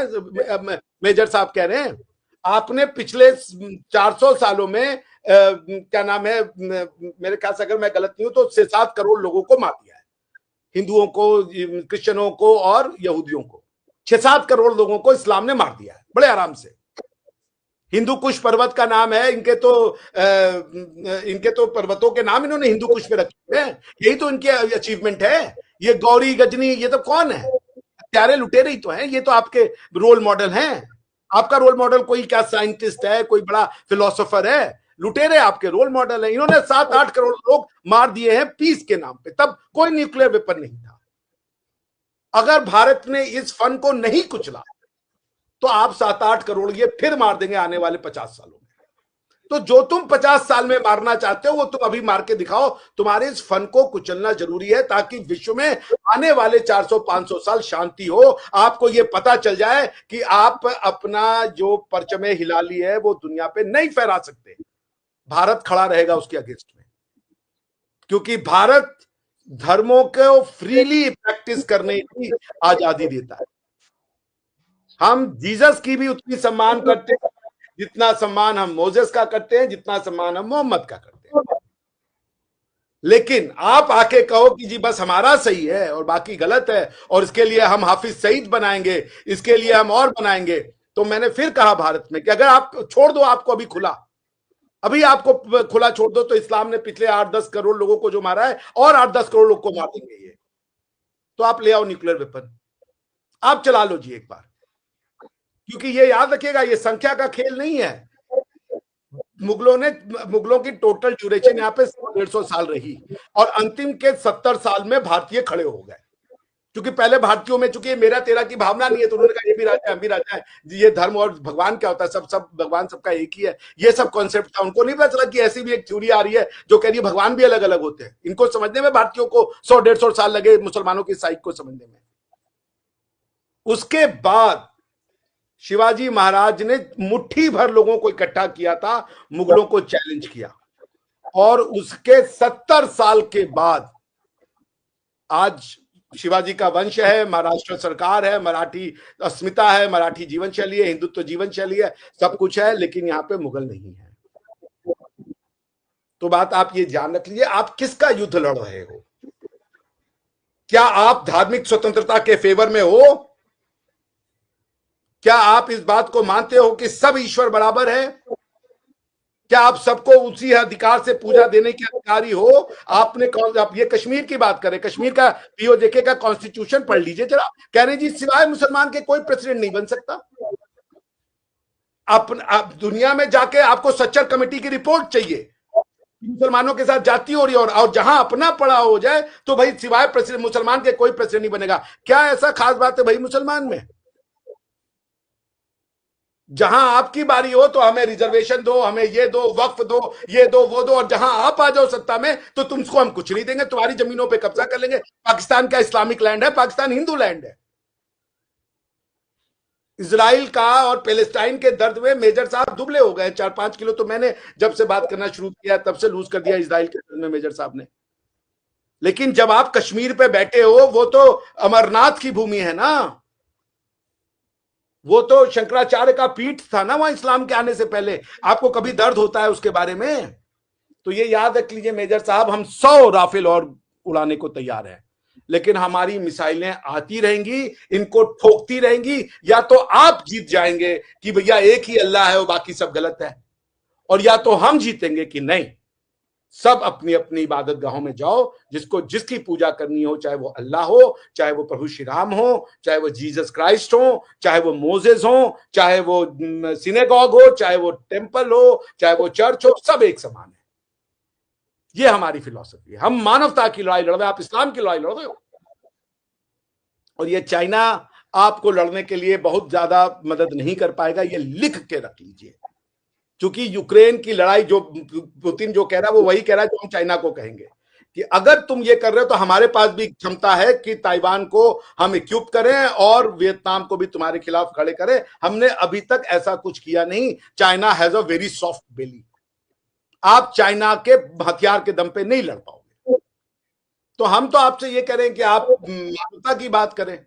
मेजर साहब कह रहे हैं, आपने पिछले 400 सालों में क्या नाम है, मेरे ख्याल से अगर मैं गलत नहीं हूं तो 6-7 करोड़ लोगों को मार दिया है। हिंदुओं को, क्रिश्चियनों को और यहूदियों को 6-7 करोड़ लोगों को इस्लाम ने मार दिया है बड़े आराम से। हिंदू कुश पर्वत का नाम है, इनके तो पर्वतों के नाम इन्होंने हिंदू कुश पे रखे हैं। यही तो इनके अचीवमेंट है। ये गौरी गजनी, ये तो कौन है? प्यारे लुटेरे ही तो हैं। ये तो आपके रोल मॉडल हैं। आपका रोल मॉडल कोई क्या साइंटिस्ट है, कोई बड़ा फिलोसोफर है? लुटेरे आपके रोल मॉडल है। इन्होंने 7-8 करोड़ लोग मार दिए हैं पीस के नाम पे। तब कोई न्यूक्लियर वेपन नहीं था। अगर भारत ने इस फन को नहीं कुचला तो आप 7-8 करोड़ ये फिर मार देंगे आने वाले 50 सालों में। तो जो तुम 50 साल में मारना चाहते हो वो तुम अभी मार के दिखाओ। तुम्हारे इस फन को कुचलना जरूरी है, ताकि विश्व में आने वाले 400-500 साल शांति हो। आपको ये पता चल जाए कि आप अपना जो परचमे हिला ली है वो दुनिया पे नहीं फहरा सकते। भारत खड़ा रहेगा उसके अगेंस्ट में, क्योंकि भारत धर्मों को फ्रीली प्रैक्टिस करने की आजादी देता है। हम जीसस की भी उतनी सम्मान करते हैं जितना सम्मान हम मोजेस का करते हैं, जितना सम्मान हम मोहम्मद का करते हैं। लेकिन आप आके कहो कि जी बस हमारा सही है और बाकी गलत है और इसके लिए हम हाफिज सईद बनाएंगे, इसके लिए हम और बनाएंगे, तो मैंने फिर कहा भारत में कि अगर आप छोड़ दो, आपको अभी खुला, अभी आपको खुला छोड़ दो, तो इस्लाम ने पिछले 8-10 करोड़ लोगों को जो मारा है और 8-10 करोड़ लोग को मार देंगे ये। तो आप ले आओ न्यूक्लियर वेपन, आप चला लो जी एक बार, क्योंकि ये याद रखिएगा, ये संख्या का खेल नहीं है। मुगलों की टोटल ड्यूरेशन यहाँ पे 150 साल रही और अंतिम के 70 साल में भारतीय खड़े हो गए, क्योंकि पहले भारतीयों में चूंकि मेरा तेरा की भावना नहीं है, तो उन्होंने कहा ये भी राजा है, हम भी राजा है, ये धर्म और भगवान क्या होता है, सब सब भगवान सबका एक ही है, ये सब कॉन्सेप्ट था। उनको नहीं पता चला कि ऐसी भी एक थ्योरी आ रही है जो कह रही है भगवान भी अलग अलग होते हैं। इनको समझने में भारतीयों को 100-150 साल लगे मुसलमानों की साइक को समझने में। उसके बाद शिवाजी महाराज ने मुट्ठी भर लोगों को इकट्ठा किया था, मुगलों को चैलेंज किया, और उसके 70 साल के बाद आज शिवाजी का वंश है, महाराष्ट्र सरकार है, मराठी अस्मिता है, मराठी जीवन शैली है, हिंदुत्व जीवन शैली है, सब कुछ है, लेकिन यहाँ पे मुगल नहीं है। तो बात आप ये ध्यान रख लीजिए, आप किसका युद्ध लड़ रहे हो? क्या आप धार्मिक स्वतंत्रता के फेवर में हो? क्या आप इस बात को मानते हो कि सब ईश्वर बराबर है? क्या आप सबको उसी अधिकार से पूजा देने के अधिकारी हो? आप ये कश्मीर की बात करें, कश्मीर का पीओजेके का कॉन्स्टिट्यूशन पढ़ लीजिए जरा, कह रहे जी सिवाय मुसलमान के कोई प्रेसिडेंट नहीं बन सकता। आप दुनिया में जाके आपको सच्चर कमेटी की रिपोर्ट चाहिए, मुसलमानों के साथ जाती हो रही है, और जहां अपना पड़ा हो जाए तो भाई सिवाय प्रेसिडेंट मुसलमान के कोई प्रेसिडेंट नहीं बनेगा। क्या ऐसा खास बात है भाई मुसलमान में? जहां आपकी बारी हो तो हमें रिजर्वेशन दो, हमें ये दो, वक्फ दो, ये दो, वो दो, और जहां आप आ जाओ सत्ता में तो तुमको हम कुछ नहीं देंगे, तुम्हारी जमीनों पे कब्जा कर लेंगे। पाकिस्तान का इस्लामिक लैंड है, पाकिस्तान हिंदू लैंड है। इजराइल का और पैलेस्टाइन के दर्द में मेजर साहब दुबले हो गए, 4-5 किलो तो मैंने जब से बात करना शुरू किया तब से लूज कर दिया इजराइल के दर्द में मेजर साहब ने। लेकिन जब आप कश्मीर पे बैठे हो, वो तो अमरनाथ की भूमि है ना, वो तो शंकराचार्य का पीठ था ना वहां इस्लाम के आने से पहले। आपको कभी दर्द होता है उसके बारे में? तो ये याद रख लीजिए मेजर साहब, हम 100 राफेल और उड़ाने को तैयार हैं, लेकिन हमारी मिसाइलें आती रहेंगी, इनको ठोकती रहेंगी, या तो आप जीत जाएंगे कि भैया एक ही अल्लाह है और बाकी सब गलत है, और या तो हम जीतेंगे कि नहीं, सब अपनी अपनी इबादत गाहों में जाओ, जिसको जिसकी पूजा करनी हो, चाहे वो अल्लाह हो, चाहे वो प्रभु श्री राम हो, चाहे वो जीसस क्राइस्ट हो, चाहे वो मोजेस हो, चाहे वो सिनेगॉग हो, चाहे वो टेम्पल हो, चाहे वो चर्च हो, सब एक समान है। ये हमारी फिलॉसफी है। हम मानवता की लड़ाई लड़ रहे हैं, आप इस्लाम की लड़ाई लड़ रहे हो। और ये चाइना आपको लड़ने के लिए बहुत ज्यादा मदद नहीं कर पाएगा, ये लिख के रख लीजिए, क्योंकि यूक्रेन की लड़ाई जो पुतिन जो कह रहा है वो वही कह रहा है जो हम चाइना को कहेंगे, कि अगर तुम ये कर रहे हो तो हमारे पास भी क्षमता है कि ताइवान को हम इक्विप करें और वियतनाम को भी तुम्हारे खिलाफ खड़े करें। हमने अभी तक ऐसा कुछ किया नहीं। China has a very soft belly. आप चाइना के हथियार के दम पे नहीं लड़ पाओगे। तो हम तो आपसे ये करें कि आप मानवता की बात करें,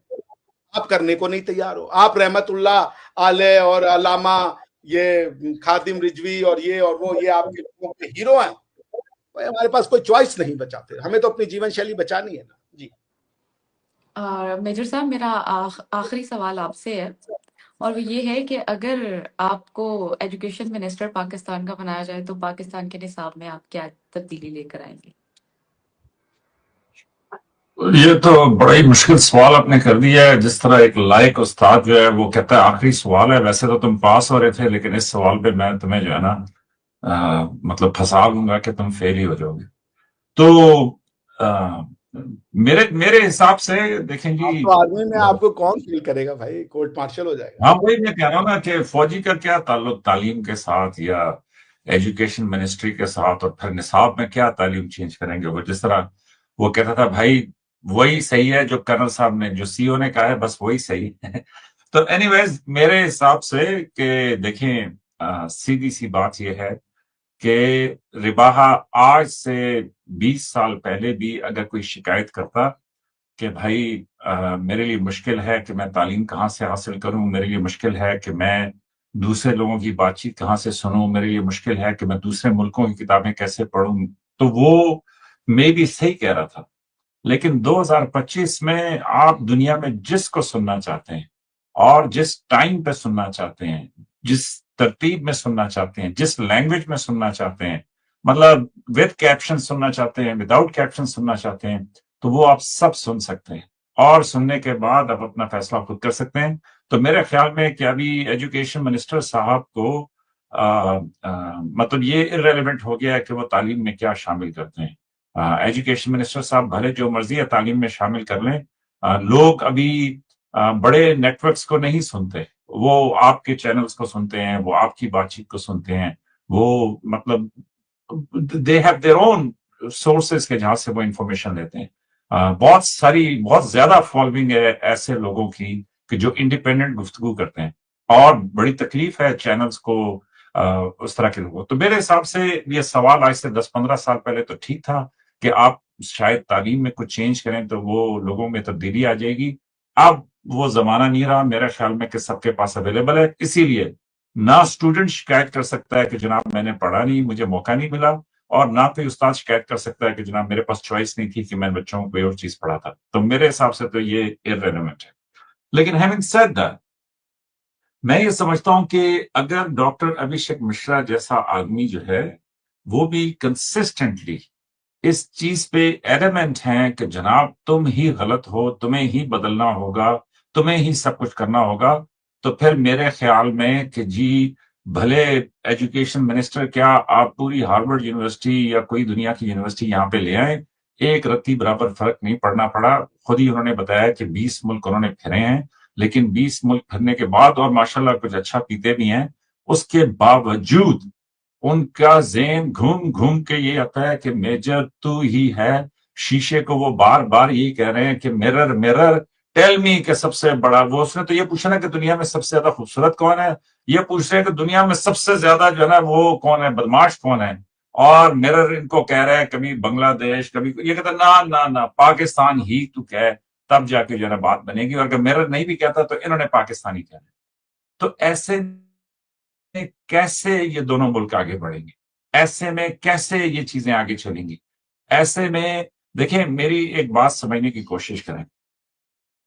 आप करने को नहीं तैयार हो। आप रहमतुल्लाह आले और अलामा ये खादिम रिजवी और ये और वो, ये आपके लोगों के हीरो हैं। भाई हमारे पास कोई चॉइस नहीं बचाते, हमें तो अपनी जीवन शैली बचानी है ना जी। मेजर साहब, मेरा आखिरी सवाल आपसे है, और वो ये है कि अगर आपको एजुकेशन मिनिस्टर पाकिस्तान का बनाया जाए तो पाकिस्तान के निसाब में आप क्या तब्दीली लेकर आएंगे? ये तो बड़ा ही मुश्किल सवाल आपने कर दिया है। जिस तरह एक लायक उस्ताद जो है वो कहता है आखिरी सवाल है, वैसे तो तुम पास हो रहे थे, लेकिन इस सवाल पे मैं तुम्हें जो है ना मतलब फंसा दूंगा कि तुम फेल ही हो जाओगे। तो आ, मेरे मेरे हिसाब से देखें जी, तो आर्मी में आपको कौन फील करेगा भाई, कोर्ट मार्शल हो जाएगा। हाँ वही मैं कह रहा हूँ ना कि फौजी का क्या ताल्लुक तालीम के साथ या एजुकेशन मिनिस्ट्री के साथ, और फिर निसाब में क्या तालीम चेंज करेंगे। वो जिस तरह वो कहता था भाई वही सही है जो कर्नल साहब ने, जो सीओ ने कहा है, बस वही सही है। तो एनीवेज मेरे हिसाब से कि देखें सीधी सी बात यह है कि रिबाहा आज से 20 साल पहले भी अगर कोई शिकायत करता कि भाई मेरे लिए मुश्किल है कि मैं तालीम कहाँ से हासिल करूं, मेरे लिए मुश्किल है कि मैं दूसरे लोगों की बातचीत कहाँ से सुनूं, मेरे लिए मुश्किल है कि मैं दूसरे मुल्कों की किताबें कैसे पढूं, तो वो मे भी सही कह रहा था, लेकिन 2025 में आप दुनिया में जिसको सुनना चाहते हैं और जिस टाइम पे सुनना चाहते हैं, जिस तरतीब में सुनना चाहते हैं, जिस लैंग्वेज में सुनना चाहते हैं, मतलब विद कैप्शन सुनना चाहते हैं, विदाउट कैप्शन सुनना चाहते हैं, तो वो आप सब सुन सकते हैं और सुनने के बाद आप अपना फैसला खुद कर सकते हैं। तो मेरे ख्याल में कि अभी एजुकेशन मिनिस्टर साहब को मतलब ये इररेलेवेंट हो गया है कि वो तालीम में क्या शामिल करते हैं। एजुकेशन मिनिस्टर साहब भले जो मर्जी है तालीम में शामिल कर लें। लोग अभी बड़े नेटवर्क्स को नहीं सुनते, वो आपके चैनल्स को सुनते हैं, वो आपकी बातचीत को सुनते हैं, वो मतलब they have their own sources के जहां से वो इंफॉर्मेशन लेते हैं। बहुत ज्यादा फॉलोइंग है ऐसे लोगों की कि जो इंडिपेंडेंट गुफ्तगू करते हैं, और बड़ी तकलीफ है चैनल्स को उस तरह के लोगों। तो मेरे हिसाब से ये सवाल आज से 10-15 साल पहले तो ठीक था कि आप शायद तालीम में कुछ चेंज करें तो वो लोगों में तब्दीली आ जाएगी। अब वो जमाना नहीं रहा मेरे ख्याल में कि सबके पास अवेलेबल है, इसीलिए ना स्टूडेंट शिकायत कर सकता है कि जनाब मैंने पढ़ा नहीं, मुझे मौका नहीं मिला, और ना कोई उस्ताद शिकायत कर सकता है कि जनाब मेरे पास चॉइस नहीं थी कि मैं बच्चों को कोई और चीज पढ़ा था। तो मेरे हिसाब से तो ये इररेलेवेंट है। लेकिन हैविंग सेड दैट, मैं ये समझता हूं कि अगर डॉक्टर अभिषेक मिश्रा जैसा आदमी जो है वो भी कंसिस्टेंटली इस चीज पे एडमेंट हैं कि जनाब तुम ही गलत हो, तुम्हें ही बदलना होगा, तुम्हें ही सब कुछ करना होगा, तो फिर मेरे ख्याल में कि जी भले एजुकेशन मिनिस्टर क्या आप पूरी हार्वर्ड यूनिवर्सिटी या कोई दुनिया की यूनिवर्सिटी यहाँ पे ले आए, एक रत्ती बराबर फर्क नहीं पड़ना पड़ा। खुद ही उन्होंने बताया कि 20 मुल्क उन्होंने फिरे हैं, लेकिन 20 मुल्क फिरने के बाद, और माशाल्लाह कुछ अच्छा पीते भी हैं, उसके बावजूद उनका ज़हन घूम घूम के ये आता है कि मेजर तू ही है। शीशे को वो बार बार यही कह रहे हैं कि मिरर मिरर टेल मी, के सबसे बड़ा वो, उसने तो ये पूछा ना कि दुनिया में सबसे ज्यादा खूबसूरत कौन है, ये पूछ रहे हैं कि दुनिया में सबसे ज्यादा जो है ना वो कौन है, बदमाश कौन है। और मिरर इनको कह रहा है कभी बांग्लादेश, कभी ये कहता ना ना ना पाकिस्तान ही तू कह, तब जाके जो है ना बात बनेगी, और अगर मिरर नहीं भी कहता तो इन्होंने पाकिस्तानी कहना। तो ऐसे में कैसे ये दोनों मुल्क आगे बढ़ेंगे, ऐसे में कैसे ये चीजें आगे चलेंगी, ऐसे में देखिए मेरी एक बात समझने की कोशिश करें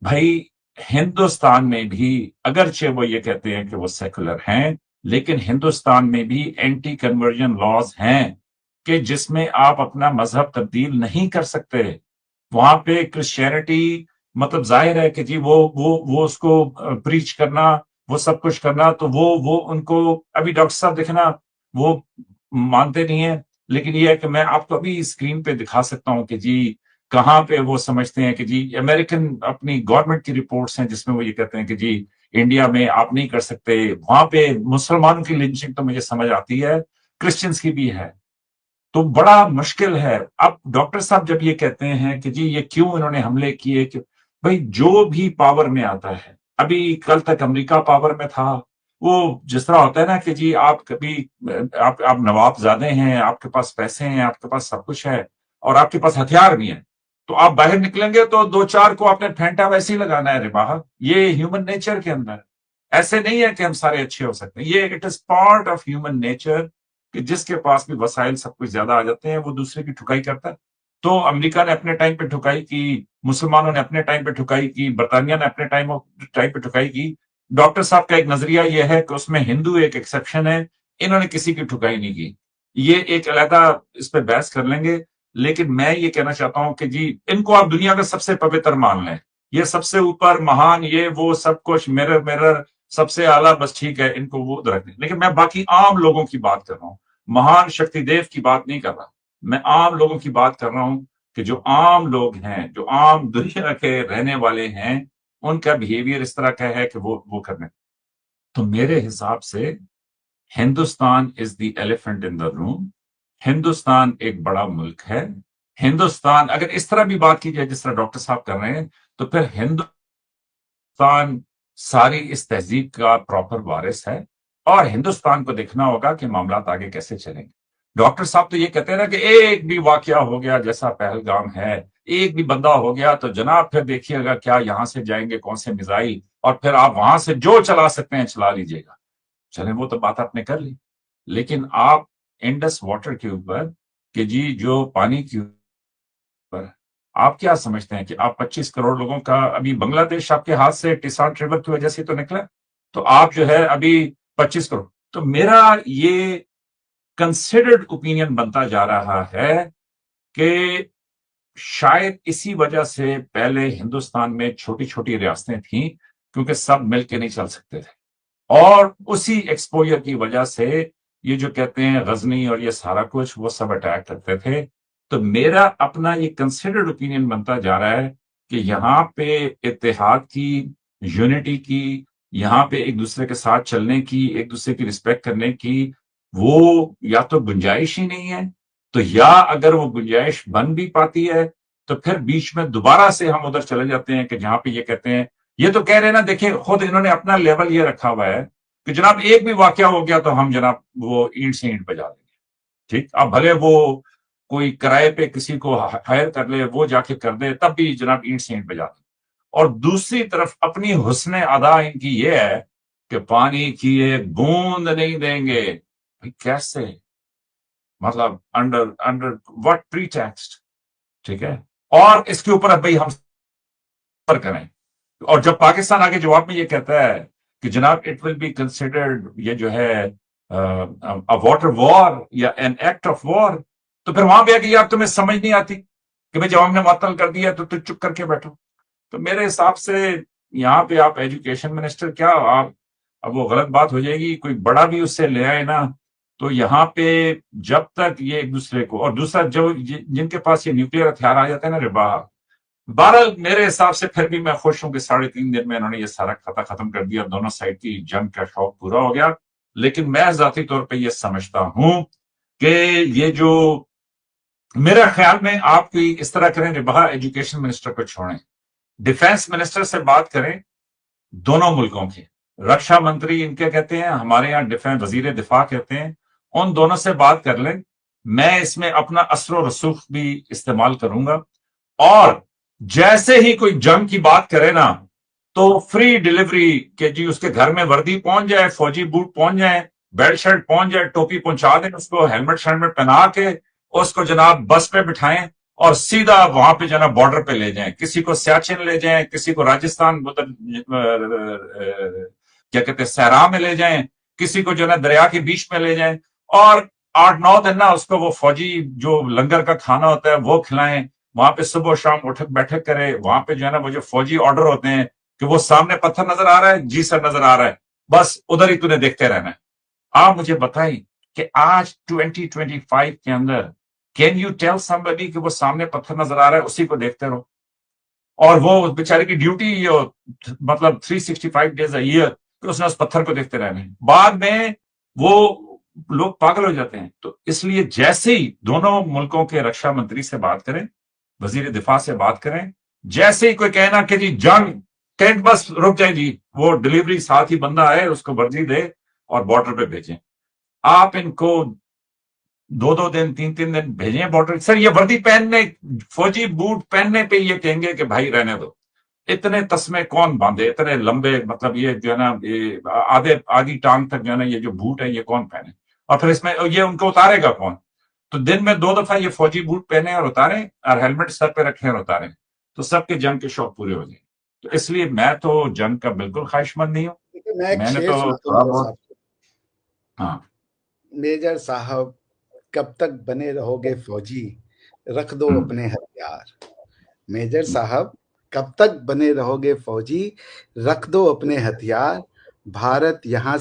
भाई। हिंदुस्तान में भी अगरचे वो ये कहते हैं कि वो सेकुलर हैं, लेकिन हिंदुस्तान में भी एंटी कन्वर्जन लॉज हैं कि जिसमें आप अपना मजहब तब्दील नहीं कर सकते। वहां पे क्रिश्चियनिटी मतलब जाहिर है कि जी वो उसको प्रीच करना, वो सब कुछ करना, तो वो उनको अभी डॉक्टर साहब देखना वो मानते नहीं है। लेकिन ये है कि मैं आपको अभी स्क्रीन पे दिखा सकता हूं कि जी कहाँ पे वो समझते हैं कि जी अमेरिकन अपनी गवर्नमेंट की रिपोर्ट्स हैं जिसमें वो ये कहते हैं कि जी इंडिया में आप नहीं कर सकते। वहां पे मुसलमानों की लिंचिंग तो मुझे समझ आती है, क्रिश्चियंस की भी है, तो बड़ा मुश्किल है। अब डॉक्टर साहब जब ये कहते हैं कि जी ये क्यों इन्होंने हमले किए, कि भाई जो भी पावर में आता है, अभी कल तक अमेरिका पावर में था, वो जिस तरह होता है ना कि जी आप कभी आप नवाबजादे हैं, आपके पास पैसे हैं, आपके पास सब कुछ है, और आपके पास हथियार भी है, तो आप बाहर निकलेंगे तो दो चार को आपने फेंटा वैसे ही लगाना है रे बाहर। ये ह्यूमन नेचर के अंदर है। ऐसे नहीं है कि हम सारे अच्छे हो सकते हैं, ये it is part of human nature कि जिसके पास भी वसाइल सब कुछ ज्यादा आ जाते हैं वो दूसरे की ठुकाई करता है। तो अमेरिका ने अपने टाइम पे ठुकाई की, मुसलमानों ने अपने टाइम पे ठुकाई की, बरतानिया ने अपने टाइम पे ठुकाई की। डॉक्टर साहब का एक नजरिया यह है कि उसमें हिंदू एक एक्सेप्शन है, इन्होंने किसी की ठुकाई नहीं की। ये एक अलहदा इस पे बहस कर लेंगे, लेकिन मैं ये कहना चाहता हूं कि जी इनको आप दुनिया का सबसे पवित्र मान लें, ये सबसे ऊपर महान, ये वो सब कुछ मिरर मिरर सबसे आला, बस ठीक है, इनको वो रख दें। लेकिन मैं बाकी आम लोगों की बात कर रहा हूं, महान शक्तिदेव की बात नहीं कर रहा। मैं आम लोगों की बात कर रहा हूं कि जो आम लोग हैं, जो आम दुनिया के रहने वाले हैं, उनका बिहेवियर इस तरह का है कि वो करने। तो मेरे हिसाब से Hindustan is the elephant in the room. Hindustan एक बड़ा मुल्क है। हिंदुस्तान अगर इस तरह भी बात की जाए जिस तरह डॉक्टर साहब कर रहे हैं, तो फिर हिंदुस्तान सारी इस तहजीब का प्रॉपर वारिस है, और हिंदुस्तान को देखना होगा कि मामला आगे कैसे चलेंगे। डॉक्टर साहब तो ये कहते हैं ना कि एक भी वाकया हो गया जैसा पहलगाम है, एक भी बंदा हो गया तो जनाब फिर देखिएगा क्या यहां से जाएंगे कौन से मिसाइल, और फिर आप वहां से जो चला सकते हैं चला लीजिएगा। चले वो तो बात आपने कर ली, लेकिन आप इंडस वाटर के ऊपर कि जी जो पानी की पर आप क्या समझते हैं कि आप 25 करोड़ लोगों का, अभी बांग्लादेश आपके हाथ से टिसान रिवर की वजह से तो निकला, तो आप जो है अभी 25 करोड़। तो मेरा ये कंसिडर्ड ओपिनियन बनता जा रहा है कि शायद इसी वजह से पहले हिंदुस्तान में छोटी छोटी रियासतें थीं, क्योंकि सब मिलके नहीं चल सकते थे, और उसी एक्सपोजर की वजह से ये जो कहते हैं गजनी और ये सारा कुछ वो सब अटैक करते थे। तो मेरा अपना ये कंसिडर्ड ओपिनियन बनता जा रहा है कि यहाँ पे इत्तेहाद की, यूनिटी की, यहाँ पे एक दूसरे के साथ चलने की, एक दूसरे की रिस्पेक्ट करने की, वो या तो गुंजाइश ही नहीं है, तो या अगर वो गुंजाइश बन भी पाती है तो फिर बीच में दोबारा से हम उधर चले जाते हैं कि जहां पे ये कहते हैं, ये तो कह रहे हैं ना, देखिए खुद इन्होंने अपना लेवल ये रखा हुआ है कि जनाब एक भी वाकया हो गया तो हम जनाब वो ईंट से ईंट बजा देंगे। ठीक, अब भले वो कोई किराए पे किसी को हायर कर ले, वो जाके कर दे, तब भी जनाब ईंट से ईंट बजा देंगे। और दूसरी तरफ अपनी हुस्न अदा इनकी ये है कि पानी की एक बूंद नहीं देंगे। भाई कैसे, मतलब अंडर अंडर व्हाट प्रीटेक्स्ट? ठीक है, और इसके ऊपर अब भाई हम पर करें। और जब पाकिस्तान आगे जवाब में ये कहता है कि जनाब इट विल बी कंसिडर्ड, ये जो है अ वाटर वॉर या एन एक्ट ऑफ वॉर, तो फिर वहां भी आके यार तुम्हें समझ नहीं आती कि भाई जब हमने मुअत्तल कर दिया तो तुम चुप करके बैठो। तो मेरे हिसाब से यहाँ पे आप एजुकेशन मिनिस्टर क्या, आप अब वो गलत बात हो जाएगी, कोई बड़ा भी उससे ले आए ना, तो यहाँ पे जब तक ये एक दूसरे को, और दूसरा जो जिनके पास ये न्यूक्लियर हथियार आ जाते हैं ना रिबा, बहरहाल मेरे हिसाब से फिर भी मैं खुश हूं कि 3.5 दिन में इन्होंने ये सारा खाता खत्म कर दिया, दोनों साइड की जंग का शौक पूरा हो गया। लेकिन मैं जाती तौर पे ये समझता हूं कि ये जो, मेरे ख्याल में आप कोई इस तरह करें, रिबा एजुकेशन मिनिस्टर को छोड़ें, डिफेंस मिनिस्टर से बात करें दोनों मुल्कों के, रक्षा मंत्री इनके कहते हैं, हमारे यहाँ डिफेंस वजीर दिफा कहते हैं, उन दोनों से बात कर लें। मैं इसमें अपना असर रसूख भी इस्तेमाल करूंगा, और जैसे ही कोई जंग की बात करे ना, तो फ्री डिलीवरी के जी उसके घर में वर्दी पहुंच जाए, फौजी बूट पहुंच जाए, बेल्ट शर्ट पहुंच जाए, टोपी पहुंचा दें उसको, हेलमेट शेलमेट पहना के उसको जनाब बस पे बिठाएं और सीधा वहां पे जनाब बॉर्डर पे ले जाएं, किसी को सियाचिन ले जाएं, किसी को राजस्थान क्या कहते हैं सहरा में ले जाएं, किसी को जो है दरिया के बीच में ले जाएं, और 8-9 दिन ना उसको वो फौजी जो लंगर का खाना होता है वो खिलाएं, वहां पे सुबह शाम उठक बैठक करे, वहां पे जो है ना वो जो फौजी ऑर्डर होते हैं कि वो सामने पत्थर नजर आ रहा है, जी सर नजर आ रहा है, बस उधर ही तूने देखते रहना है। आप मुझे बताइए कि आज 2025 के अंदर कैन यू टेल समबडी कि वो सामने पत्थर नजर आ रहा है उसी को देखते रहो, और वो बेचारे की ड्यूटी मतलब 365 डेज अ ईयर कि उसने उस पत्थर को देखते रहना है, बाद में वो लोग पागल हो जाते हैं। तो इसलिए जैसे ही दोनों मुल्कों के रक्षा मंत्री से बात करें, वजीर दिफा से बात करें, जैसे ही कोई कहना कि जी जंग, टेंट बस रुक जाए जी, वो डिलीवरी साथ ही बंदा है उसको वर्दी दे और बॉर्डर पे भेजें। आप इनको 2-2 दिन 3-3 दिन भेजें बॉर्डर, सर ये वर्दी पहनने, फौजी बूट पहनने पे ये कहेंगे कि भाई रहने दो, इतने तस्मे कौन बांधे, इतने लंबे, मतलब ये जो है ना ये आधे आधी टांग तक जो है ना ये जो बूट है ये कौन पहने, और फिर इसमें ये उनको उतारेगा कौन? तो दिन में 2 दफा ये फौजी बूट पहने और उतारे, और हेलमेट सर पे रखे और उतारे, तो सबके जंग के शौक पूरे हो जाए। तो इसलिए मैं तो जंग का बिल्कुल ख्वाहिशमंद नहीं हूं। मैं एक मैंने शेर तो सुनाता हूँ थोड़ा मेजर बहुत, साहब। हाँ मेजर साहब कब तक बने रहोगे फौजी, रख दो अपने हथियार। मेजर साहब कब तक बने रहोगे फौजी, रख दो अपने हथियार। भारत यहाँ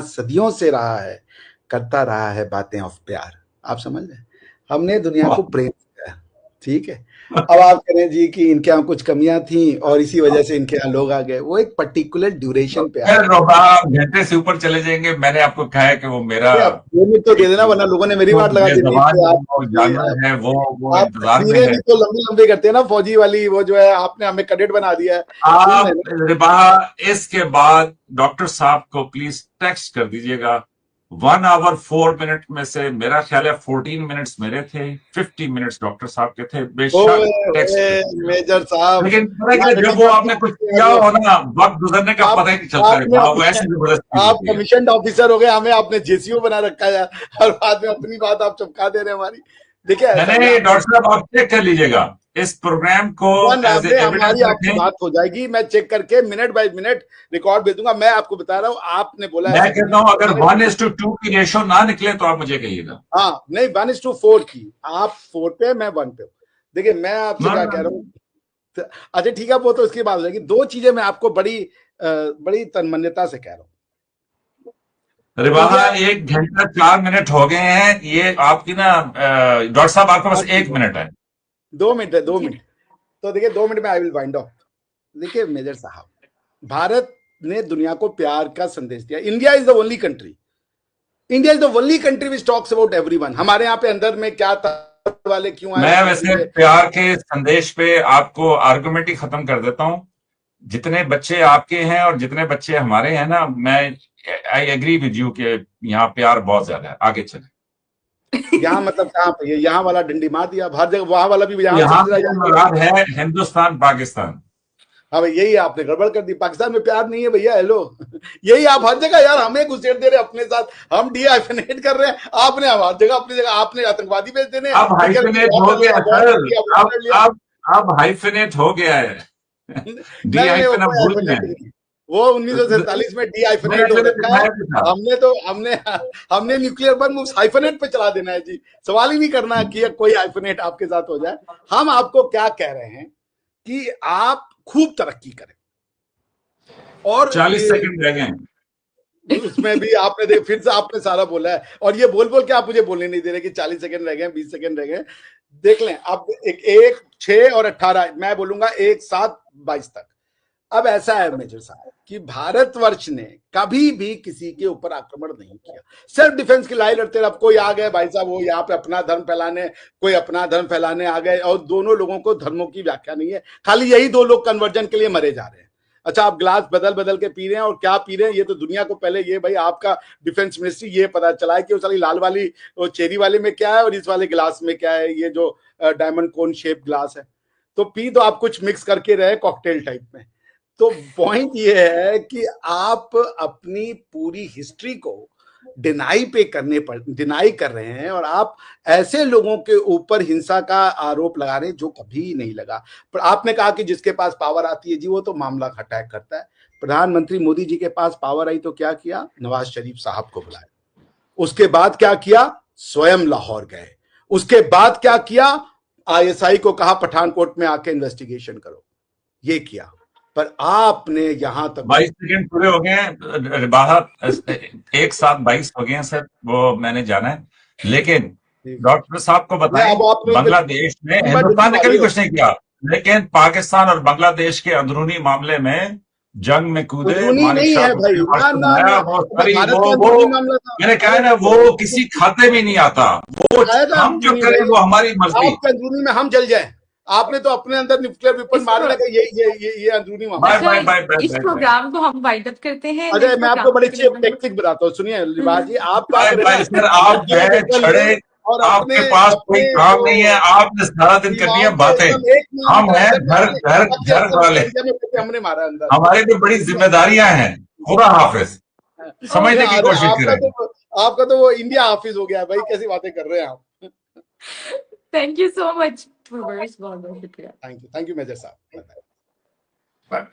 सदियों से रहा है, करता रहा है बातें ऑफ प्यार। आप समझ रहे हैं, हमने दुनिया को प्रेम किया, ठीक है। अब आप करें जी कि इनके यहाँ कुछ कमियां थी और इसी वजह से इनके यहाँ लोग आ गए, वो एक पर्टिकुलर ड्यूरेशन पे आ फिर गए। रोबा घंटे से ऊपर चले जाएंगे। मैंने आपको कहा है कि वो मेरा अरे आप 2 मिनट तो दे देना, वरना लोगों ने मेरी जो बात लगा दी नींद मेजबान पे। है, आप वो जानवर है, वो आप इंतजार में तकरीरें है। भी तो लंबी लंबी करते हैं ना फौजी वाली, वो जो है आपने हमें कैडेट बना दिया है। सुन आप लेना। रिबा इसके बाद डॉक्टर साहब को प्लीज टेक्स्ट कर दीजिएगा। 1 आवर 4 मिनट में से मेरा ख्याल है 14 मिनट्स मेरे थे, 50 मिनट्स डॉक्टर साहब के थे, बेशक ओए टेक्स्ट ओए कर दीजिएगा। मेजर साहब, लेकिन पता है यहाँ कि जब वो आपने कुछ किया आप हो ना, वक्त गुजरने का पता ही नहीं चलता है, आपने वो ऐसी जबरदस्ती आप होती है। कमीशन ऑफिसर हो गए, हमें आपने जेसीओ बना रखा है और बाद में अपनी बात आप चमका दे रहे हैं हमारी। देखिए ऐसा मैं नहीं, आपको डॉक्टर साहब आप चेक कर लीजिएगा इस प्रोग्राम को, वन एज ए में एविडेंस हमारी आपसे रखें। बात हो जाएगी, मैं चेक करके मिनट बाय मिनट रिकॉर्ड भेज दूंगा। मैं आपको बता रहा हूँ, आपने बोला मैं ऐसा नहीं कहता है। हूं अगर मैंने 1:2 की रेशो ना निकले तो आप मुझे कहिएगा। हाँ नहीं 1:4 की, आप 4 पे मैं 1 पे हूँ। देखिए मैं आपसे नो क्या नो कह रहा हूँ, अच्छा ठीक है वो तो इसकी बात हो जाएगी। दो चीजें मैं आपको बड़ी तन्मन्यता से कह रहा हूँ। रिवाहा, इंडिया 1 घंटा 4 मिनट हो गए हैं, ये आपकी ना डॉक्टर साहब आपके पास 1 मिनट है। 2 मिनट है, 2 मिनट। जी। तो देखिए 2 मिनट में आई विल वाइंड अप। देखिए मेजर साहब, भारत ने दुनिया को प्यार का संदेश दिया। India is the only country, India is the only country which talks about everyone. हमारे यहाँ पे अंदर में क्या वाले क्यों आए मैं समझ वैसे लीजिए। प्यार के संदेश पे आपको आर्गुमेंट ही खत्म कर देता हूं। जितने बच्चे आपके हैं और जितने बच्चे हमारे हैं ना, मैं आई एग्री विद यू कि यहाँ प्यार बहुत ज्यादा है। आगे चले। यहाँ मतलब कहाँ पे, यहाँ वाला डंडी मार दिया, हर जगह वहां वाला भी यहाँ यहाँ सबसे पे ज्यादा। मुराद है हिंदुस्तान पाकिस्तान। हाँ भाई यही आपने गड़बड़ कर दी, पाकिस्तान में प्यार नहीं है भैया, हेलो। यही आप हर जगह यार हमें घुसेड़ दे रहे अपने साथ, हम डीआइफिनेट कर रहे हैं, आपने हर जगह अपनी जगह आपने आतंकवादी भेज देने, अब फिर कह रहे हाइफिनेट वॉर हो कर गया लिया, वॉर सर। कर लिया, वॉर अब कर लिया। अब अब हाइफिनेट हो गया है। डी नहीं वो हाइफिन अब कोई भूल आइफिनेट गए। नहीं, वो 1947 में मैंने डीआइफिनेट हो मैंने रखा है। दिखाया भी था। हमने तो हमने न्यूक्लियर बम उस हाइफिनेट पे चला देना है जी। सवाल ही नहीं करना कि कोई हाइफिनेट आपके साथ हो जाए। हम आपको क्या कह रहे हैं कि आप खूब तरक्की करें, और 40 सेकंड रह गए। उसमें भी आपने देख फिर से आपने सारा बोला है, और ये बोल बोल के आप मुझे बोलने नहीं दे रहे कि 40 सेकंड रह गए, 20 सेकंड रह गए। देख लें अब, एक 6 और 18, मैं बोलूंगा 1 7 22 तक। अब ऐसा है मेजर साहब कि भारतवर्ष ने कभी भी किसी के ऊपर आक्रमण नहीं किया, सेल्फ डिफेंस की लड़ाई लड़ते रहे। अब कोई आ गए भाई साहब, वो यहाँ पे अपना धर्म फैलाने, कोई अपना धर्म फैलाने आ गए, और दोनों लोगों को धर्मों की व्याख्या नहीं है, खाली यही दो लोग कन्वर्जन के लिए मरे जा रहे हैं। अच्छा आप ग्लास बदल बदल के पी रहे हैं, और क्या पी रहे हैं ये तो दुनिया को पहले ये भाई आपका डिफेंस मिनिस्ट्री ये पता चला है कि वो सारी लाल वाली वो चेरी वाले में क्या है और इस वाले गिलास में क्या है, ये जो डायमंड कोन शेप ग्लास है। तो पी तो आप कुछ मिक्स करके रहे कॉकटेल टाइप में। तो पॉइंट ये है कि आप अपनी पूरी हिस्ट्री को डिनाई कर रहे हैं, और आप ऐसे लोगों के ऊपर हिंसा का आरोप लगा रहे हैं जो कभी नहीं लगा। पर आपने कहा कि जिसके पास पावर आती है जी वो तो मामला अटैक करता है। प्रधानमंत्री मोदी जी के पास पावर आई तो क्या किया, नवाज शरीफ साहब को बुलाया। उसके बाद क्या किया, स्वयं लाहौर गए। उसके बाद क्या किया, आईएसआई को कहा पठानकोट में आके इन्वेस्टिगेशन करो, ये किया। पर आपने यहां तक 22 सेकंड पूरे हो गए हैं बाहर। 1 7 22 हो गए हैं सर, वो मैंने जाना है। लेकिन डॉक्टर साहब को मैं बताएं, अब आपने बांग्लादेश में हिंदुस्तान ने कभी कुछ नहीं किया, लेकिन पाकिस्तान और बांग्लादेश के अंदरूनी मामले में जंग में कूदे, अंदरूनी मानिक नहीं शाह है को भाई, ना ना बनाया। ना, वो मैं सारी भारत का वो अंदरूनी मामला था। मैंने कहा है ना, अरे वो किसी खाते में नहीं आता। वो आया था हम जो अंदरूनी करें भाई, वो हमारी मर्जी। आपके अंदरूनी में हम जल जाए। आपने तो अपने अंदर न्यूक्लियर वेपन इस मारने प्रो, लगा, ये अंदरूनी मामला बाय है। अच्छा, बाय बाय बाय इस बाय बाय प्रोग्राम को हम वाइंड अप करते हैं। अजय नेक्स्ट मैं आपको प्रोग्राम बड़ी के लिए अच्छी टेक्निक बताता हूँ, सुनिए रिवाज जी, आप क्या बाय करें ना, बाय सर। आप एक जो जगह है पेपर ले, छड़े, और अपने आपके पास कोई अपने काम जो नहीं है, आपने सारा दिन करनी है दीवार के बातें। एकदम 1 किलोमीटर हम हैं अंदर में घर अपने घर आपके घर अंदर वाले। एरिया में हमने मारा अंदर। हमारे भी बड़ी जिम्मेदारियां हैं। खुदा हाफिज। समझने की अरे कोशिश करें। आपका तो वो इंडिया हाफिज हो गया है भाई, कैसी बातें कर रहे हैं आप। Thank you so much for बहुत बहुत शुक्रिया। थैंक यू मेजर साहब। बाय।